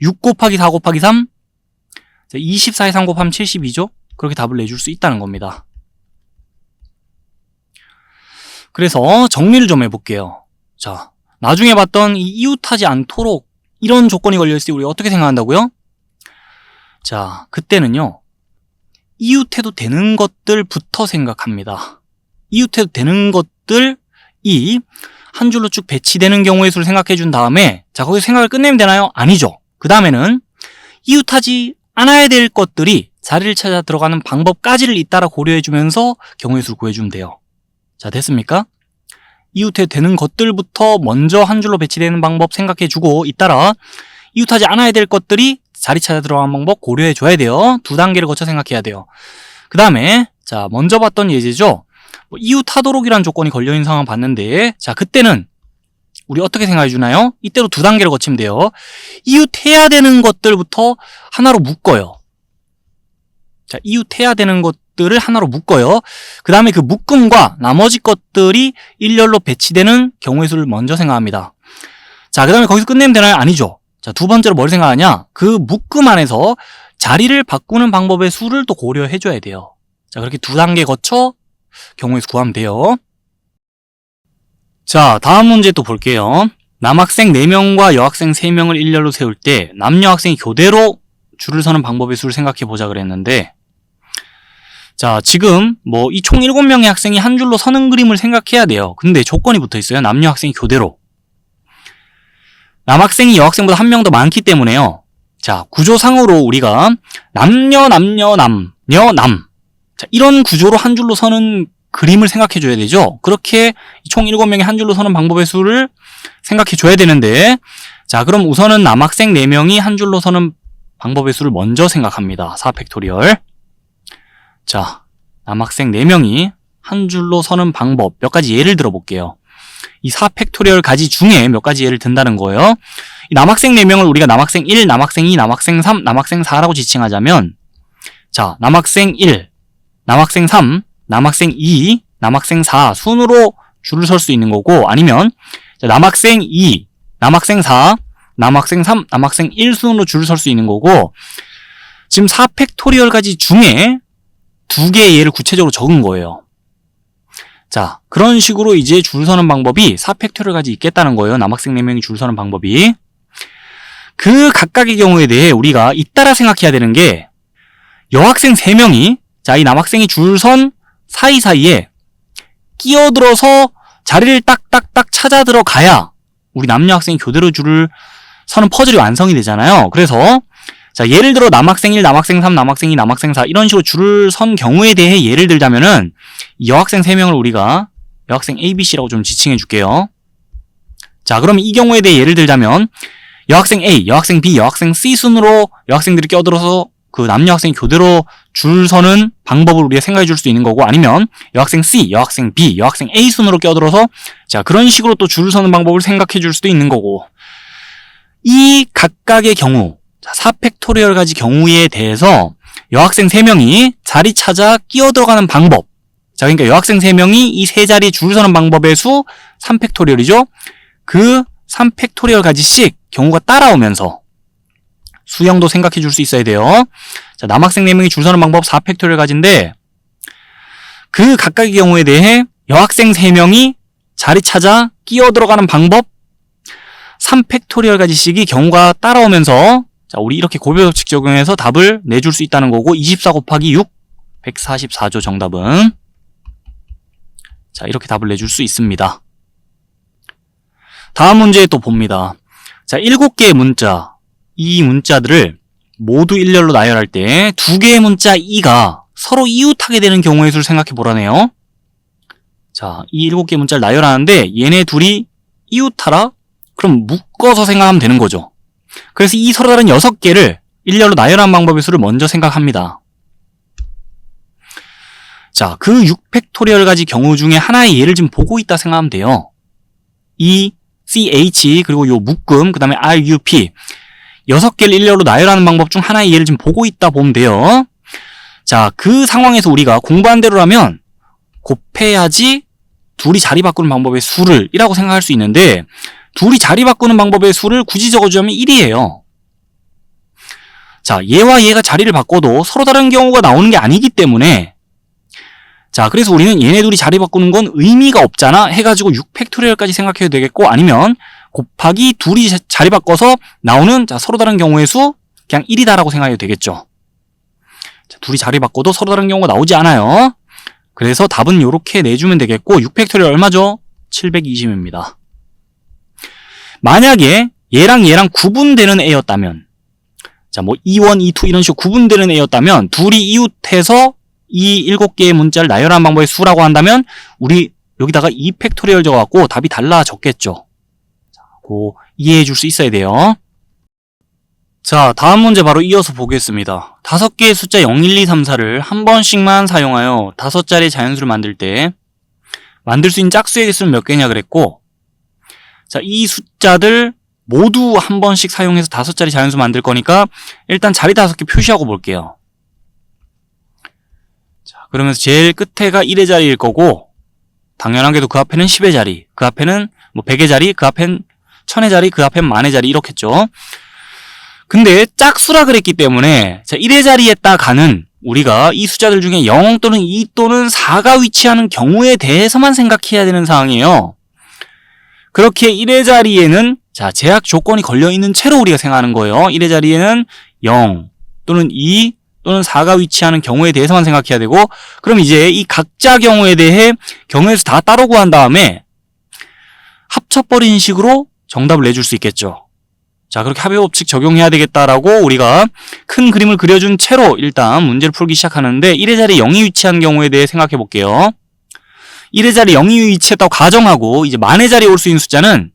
6 곱하기 4 곱하기 3 자, 24에 3 곱하면 72죠. 그렇게 답을 내줄 수 있다는 겁니다. 그래서 정리를 좀 해볼게요. 자, 나중에 봤던 이 이웃하지 않도록 이런 조건이 걸려있을 때 우리가 어떻게 생각한다고요? 자, 그때는요, 이웃해도 되는 것들부터 생각합니다. 이웃해도 되는 것들이 한 줄로 쭉 배치되는 경우의 수를 생각해 준 다음에 자, 거기서 생각을 끝내면 되나요? 아니죠. 그 다음에는 이웃하지 않아야 될 것들이 자리를 찾아 들어가는 방법까지를 잇따라 고려해 주면서 경우의 수를 구해주면 돼요. 자, 됐습니까? 이웃해도 되는 것들부터 먼저 한 줄로 배치되는 방법 생각해 주고, 잇따라 이웃하지 않아야 될 것들이 자리 찾아 들어가는 방법 고려해 줘야 돼요. 2단계를 거쳐 생각해야 돼요. 그 다음에 자, 먼저 봤던 예제죠. 이웃하도록이라는 조건이 걸려있는 상황 봤는데, 자, 그때는 우리 어떻게 생각해 주나요? 이때로 2단계를 거치면 돼요. 이웃해야 되는 것들부터 하나로 묶어요. 자, 이웃해야 되는 것들을 하나로 묶어요. 그 다음에 그 묶음과 나머지 것들이 일렬로 배치되는 경우의 수를 먼저 생각합니다. 자, 그 다음에 거기서 끝내면 되나요? 아니죠. 자, 두 번째로 뭘 생각하냐? 그 묶음 안에서 자리를 바꾸는 방법의 수를 또 고려해 줘야 돼요. 자, 그렇게 2단계 거쳐 경우의 수 구하면 돼요. 자, 다음 문제 또 볼게요. 남학생 4명과 여학생 3명을 일렬로 세울 때 남녀 학생이 교대로 줄을 서는 방법의 수를 생각해 보자 그랬는데, 자, 지금 뭐 이 총 7명의 학생이 한 줄로 서는 그림을 생각해야 돼요. 근데 조건이 붙어 있어요. 남녀 학생이 교대로. 남학생이 여학생보다 한 명 더 많기 때문에요. 자, 구조상으로 우리가 남녀, 남녀, 남녀, 남. 자, 이런 구조로 한 줄로 서는 그림을 생각해 줘야 되죠. 그렇게 총 7명이 한 줄로 서는 방법의 수를 생각해 줘야 되는데, 자, 그럼 우선은 남학생 4명이 한 줄로 서는 방법의 수를 먼저 생각합니다. 4팩토리얼. 자, 남학생 4명이 한 줄로 서는 방법 몇 가지 예를 들어볼게요. 이 4팩토리얼 가지 중에 몇 가지 예를 든다는 거예요. 이 남학생 4명을 우리가 남학생 1, 남학생 2, 남학생 3, 남학생 4라고 지칭하자면 자, 남학생 1, 남학생 3, 남학생 2, 남학생 4 순으로 줄을 설 수 있는 거고 아니면 자, 남학생 2, 남학생 4, 남학생 3, 남학생 1 순으로 줄을 설 수 있는 거고 지금 4팩토리얼 가지 중에 2개의 예를 구체적으로 적은 거예요. 자, 그런 식으로 이제 줄 서는 방법이 4팩토리얼 가지 있겠다는 거예요. 남학생 4명이 줄 서는 방법이. 그 각각의 경우에 대해 우리가 잇따라 생각해야 되는 게 여학생 3명이 자, 이 남학생이 줄 선 사이사이에 끼어들어서 자리를 딱딱딱 찾아 들어가야 우리 남녀 학생이 교대로 줄을 서는 퍼즐이 완성이 되잖아요. 그래서 자, 예를 들어 남학생 1, 남학생 3, 남학생 2, 남학생 4 이런 식으로 줄을 선 경우에 대해 예를 들자면은 여학생 3명을 우리가 여학생 A, B, C라고 좀 지칭해 줄게요. 자, 그럼 이 경우에 대해 예를 들자면 여학생 A, 여학생 B, 여학생 C 순으로 여학생들이 껴들어서 그 남녀 학생이 교대로 줄 서는 방법을 우리가 생각해 줄 수 있는 거고 아니면 여학생 C, 여학생 B, 여학생 A 순으로 껴들어서 자, 그런 식으로 또 줄 서는 방법을 생각해 줄 수도 있는 거고 이 각각의 경우 4팩토리얼 가지 경우에 대해서 여학생 3명이 자리 찾아 끼어 들어가는 방법 자, 그러니까 여학생 3명이 이 세 자리에 줄 서는 방법의 수 3팩토리얼이죠. 그 3팩토리얼 가지씩 경우가 따라오면서 수형도 생각해 줄 수 있어야 돼요. 자, 남학생 4명이 줄 서는 방법 4팩토리얼 가지인데 그 각각의 경우에 대해 여학생 3명이 자리 찾아 끼어 들어가는 방법 3팩토리얼 가지씩이 경우가 따라오면서 자, 우리 이렇게 고배법칙 적용해서 답을 내줄 수 있다는 거고 24 곱하기 6 144죠 정답은. 자, 이렇게 답을 내줄 수 있습니다. 다음 문제 또 봅니다. 자, 7개의 문자 이 문자들을 모두 일렬로 나열할 때 2개의 문자 E가 서로 이웃하게 되는 경우의 수를 생각해 보라네요. 자, 이 7개의 문자를 나열하는데 얘네 둘이 이웃하라? 그럼 묶어서 생각하면 되는 거죠. 그래서 이 서로 다른 6개를 일렬로 나열한 방법의 수를 먼저 생각합니다. 자, 그 6팩토리얼 가지 경우 중에 하나의 예를 지금 보고 있다 생각하면 돼요. 이 CH 그리고 요 묶음 그 다음에 RUP 6개를 일렬로 나열하는 방법 중 하나의 예를 지금 보고 있다 보면 돼요. 자, 그 상황에서 우리가 공부한 대로라면 곱해야지 둘이 자리 바꾸는 방법의 수를 1이라고 생각할 수 있는데 둘이 자리 바꾸는 방법의 수를 굳이 적어주자면 1이에요. 자, 얘와 얘가 자리를 바꿔도 서로 다른 경우가 나오는 게 아니기 때문에 자, 그래서 우리는 얘네 둘이 자리 바꾸는 건 의미가 없잖아 해가지고 6팩토리얼까지 생각해도 되겠고 아니면 곱하기 둘이 자리 바꿔서 나오는 자, 서로 다른 경우의 수 그냥 1이다라고 생각해도 되겠죠. 자, 둘이 자리 바꿔도 서로 다른 경우가 나오지 않아요. 그래서 답은 이렇게 내주면 되겠고 6팩토리얼 얼마죠? 720입니다. 만약에 얘랑 얘랑 구분되는 애였다면 자, 뭐 E1, E2 이런 식으로 구분되는 애였다면 둘이 이웃해서 이 7개의 문자를 나열한 방법의 수라고 한다면 우리 여기다가 2팩토리얼 적어갖고 답이 달라졌겠죠. 자, 그거 이해해 줄 수 있어야 돼요. 자, 다음 문제 바로 이어서 보겠습니다. 5개의 숫자 0, 1, 2, 3, 4를 한 번씩만 사용하여 5자리의 자연수를 만들 때 만들 수 있는 짝수의 개수는 몇 개냐 그랬고 자, 이 숫자들 모두 한 번씩 사용해서 5자리 자연수 만들 거니까 일단 자리 5개 표시하고 볼게요. 자, 그러면서 제일 끝에가 1의 자리일 거고 당연하게도 그 앞에는 10의 자리, 그 앞에는 뭐 100의 자리, 그 앞엔 1000의 자리, 그 앞엔 10,000의 자리 이렇겠죠. 근데 짝수라 그랬기 때문에 자, 1의 자리에 따가는 우리가 이 숫자들 중에 0 또는 2 또는 4가 위치하는 경우에 대해서만 생각해야 되는 상황이에요. 그렇게 1의 자리에는 자, 제약 조건이 걸려있는 채로 우리가 생각하는 거예요. 1의 자리에는 0 또는 2 또는 4가 위치하는 경우에 대해서만 생각해야 되고 그럼 이제 이 각자 경우에 대해 경우에서 다 따로 구한 다음에 합쳐버리는 식으로 정답을 내줄 수 있겠죠. 자, 그렇게 합의 법칙 적용해야 되겠다라고 우리가 큰 그림을 그려준 채로 일단 문제를 풀기 시작하는데 1의 자리에 0이 위치한 경우에 대해 생각해 볼게요. 1의 자리에 0이 위치했다고 가정하고 이제 10,000의 자리에 올 수 있는 숫자는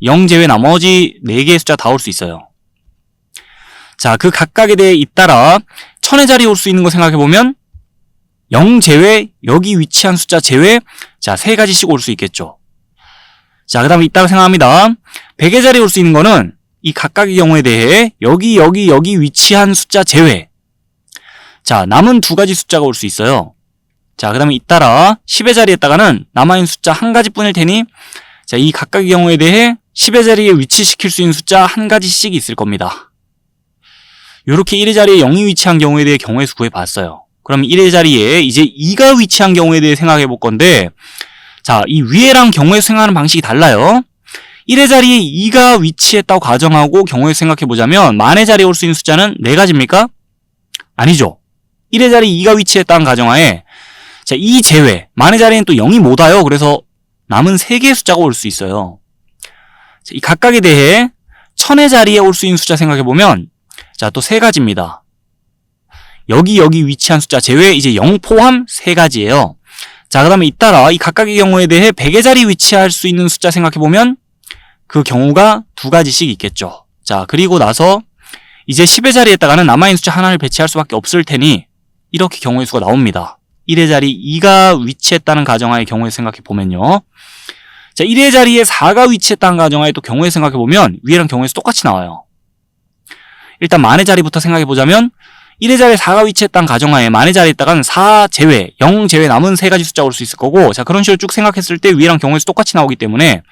0 제외 나머지 4개의 숫자 다 올 수 있어요. 자, 그 각각에 대해 잇따라 1000의 자리에 올 수 있는 거 생각해 보면 0 제외, 여기 위치한 숫자 제외, 자, 3가지씩 올 수 있겠죠. 자, 그 다음에 이따가 생각합니다. 100의 자리에 올 수 있는 거는 이 각각의 경우에 대해 여기 위치한 숫자 제외. 자, 남은 2가지 숫자가 올 수 있어요. 자, 그 다음에 잇따라 10의 자리에다가는 남아있는 숫자 1가지 뿐일 테니, 자, 이 각각의 경우에 대해 10의 자리에 위치시킬 수 있는 숫자 1가지씩 있을 겁니다. 요렇게 1의 자리에 0이 위치한 경우에 대해 경우의 수 구해봤어요. 그럼 1의 자리에 이제 2가 위치한 경우에 대해 생각해 볼 건데, 자, 이 위에랑 경우의 수 생각하는 방식이 달라요. 1의 자리에 2가 위치했다고 가정하고 경우의 수 생각해 보자면, 만의 자리에 올 수 있는 숫자는 4가지입니까? 아니죠. 1의 자리에 2가 위치했다는 가정하에, 자, 2 제외, 만의 자리에는 또 0이 못 와요. 그래서 남은 3개의 숫자가 올 수 있어요. 자, 이 각각에 대해 1000의 자리에 올 수 있는 숫자 생각해 보면, 자, 또 3가지입니다. 여기 위치한 숫자 제외, 이제 0 포함 3가지예요. 자, 그 다음에 잇따라 이 각각의 경우에 대해 100의 자리에 위치할 수 있는 숫자 생각해보면 그 경우가 2가지씩 있겠죠. 자, 그리고 나서 이제 10의 자리에다가는 남아있는 숫자 하나를 배치할 수밖에 없을 테니 이렇게 경우의 수가 나옵니다. 1의 자리 2가 위치했다는 가정하에 경우의 생각해보면요. 자, 1의 자리에 4가 위치했다는 가정하에 또 경우의 생각해보면 위에랑 경우의 수 똑같이 나와요. 일단 만의 자리부터 생각해보자면 1의 자리에 4가 위치했다는 가정하에 만의 자리에다가는 4 제외, 0 제외 남은 3가지 숫자가 올 수 있을 거고, 자, 그런 식으로 쭉 생각했을 때 위에랑 경우의 수 똑같이 나오기 때문에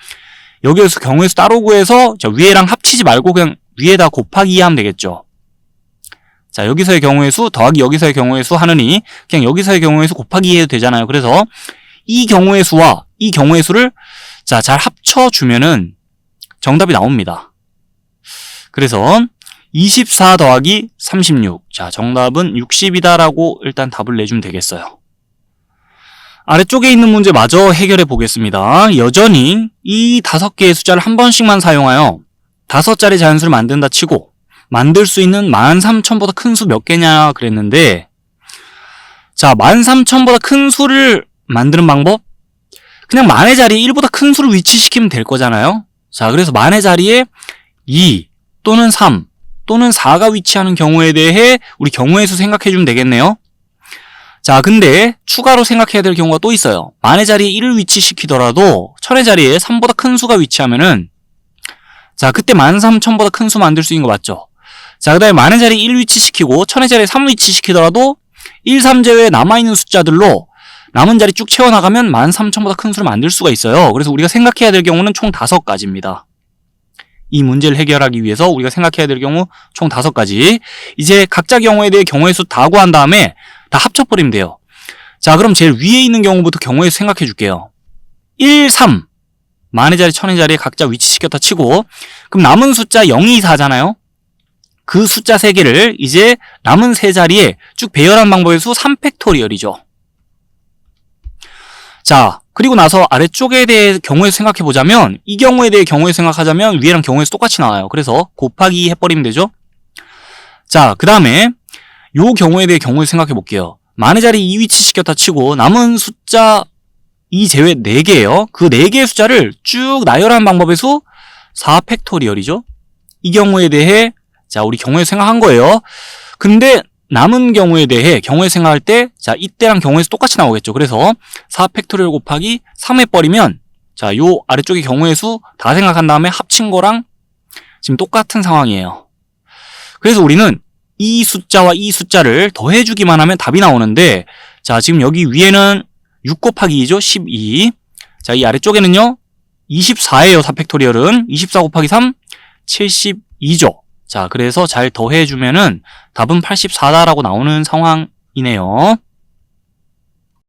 여기에서 경우의 수 따로 구해서 자, 위에랑 합치지 말고 그냥 위에다 곱하기 2 하면 되겠죠. 자, 여기서의 경우의 수 더하기 여기서의 경우의 수 하느니 그냥 여기서의 경우의 수 곱하기 2 해도 되잖아요. 그래서 이 경우의 수와 이 경우의 수를 자, 잘 합쳐주면은 정답이 나옵니다. 그래서 24 더하기 36. 자, 정답은 60이다라고 일단 답을 내주면 되겠어요. 아래쪽에 있는 문제 마저 해결해 보겠습니다. 여전히 이 5개의 숫자를 한 번씩만 사용하여 5자리 자연수를 만든다 치고 만들 수 있는 13,000보다 큰 수 몇 개냐 그랬는데, 자, 13,000보다 큰 수를 만드는 방법? 그냥 만의 자리에 1보다 큰 수를 위치시키면 될 거잖아요. 자, 그래서 만의 자리에 2 또는 3 또는 4가 위치하는 경우에 대해 우리 경우의 수 생각해주면 되겠네요. 자, 근데 추가로 생각해야 될 경우가 또 있어요. 만의 자리에 1을 위치시키더라도 1000의 자리에 3보다 큰 수가 위치하면은, 자, 그때 13,000보다 큰 수 만들 수 있는 거 맞죠? 자, 그 다음에 만의 자리에 1 위치시키고 1000의 자리에 3 위치시키더라도 1, 3 제외에 남아있는 숫자들로 남은 자리 쭉 채워나가면 13,000보다 큰 수를 만들 수가 있어요. 그래서 우리가 생각해야 될 경우는 총 5가지입니다. 이 문제를 해결하기 위해서 우리가 생각해야 될 경우 총 5가지. 이제 각자 경우에 대해 경우의 수 다 구한 다음에 다 합쳐버리면 돼요. 자, 그럼 제일 위에 있는 경우부터 경우의 수 생각해 줄게요. 1, 3 만의 자리, 1000의 자리에 각자 위치시켰다 치고, 그럼 남은 숫자 0, 2, 4잖아요. 그 숫자 3개를 이제 남은 3자리에 쭉 배열한 방법의 수 3팩토리얼이죠. 자, 그리고 나서 아래쪽에 대해 경우의 수 생각해보자면, 이 경우에 대해 경우의 수 생각하자면 위에랑 경우의 수 똑같이 나와요. 그래서 곱하기 2 해버리면 되죠. 자, 그 다음에 요 경우에 대해 경우의 수 생각해볼게요. 만의 자리 2 위치시켰다 치고 남은 숫자 2 제외 4개예요. 그 4개의 숫자를 쭉 나열한 방법의 수 4팩토리얼이죠. 이 경우에 대해 자, 우리 경우의 수 생각한 거예요. 근데 남은 경우에 대해 경우의 수 생각할 때, 자, 이때랑 경우의 수 똑같이 나오겠죠. 그래서 4팩토리얼 곱하기 3 해버리면, 자, 요 아래쪽에 경우의 수 다 생각한 다음에 합친 거랑 지금 똑같은 상황이에요. 그래서 우리는 이 숫자와 이 숫자를 더해주기만 하면 답이 나오는데, 자, 지금 여기 위에는 6 곱하기 2죠. 12. 자, 이 아래쪽에는요 24예요. 4팩토리얼은 24 곱하기 3 72죠. 자, 그래서 잘 더해주면은 답은 84다라고 나오는 상황이네요.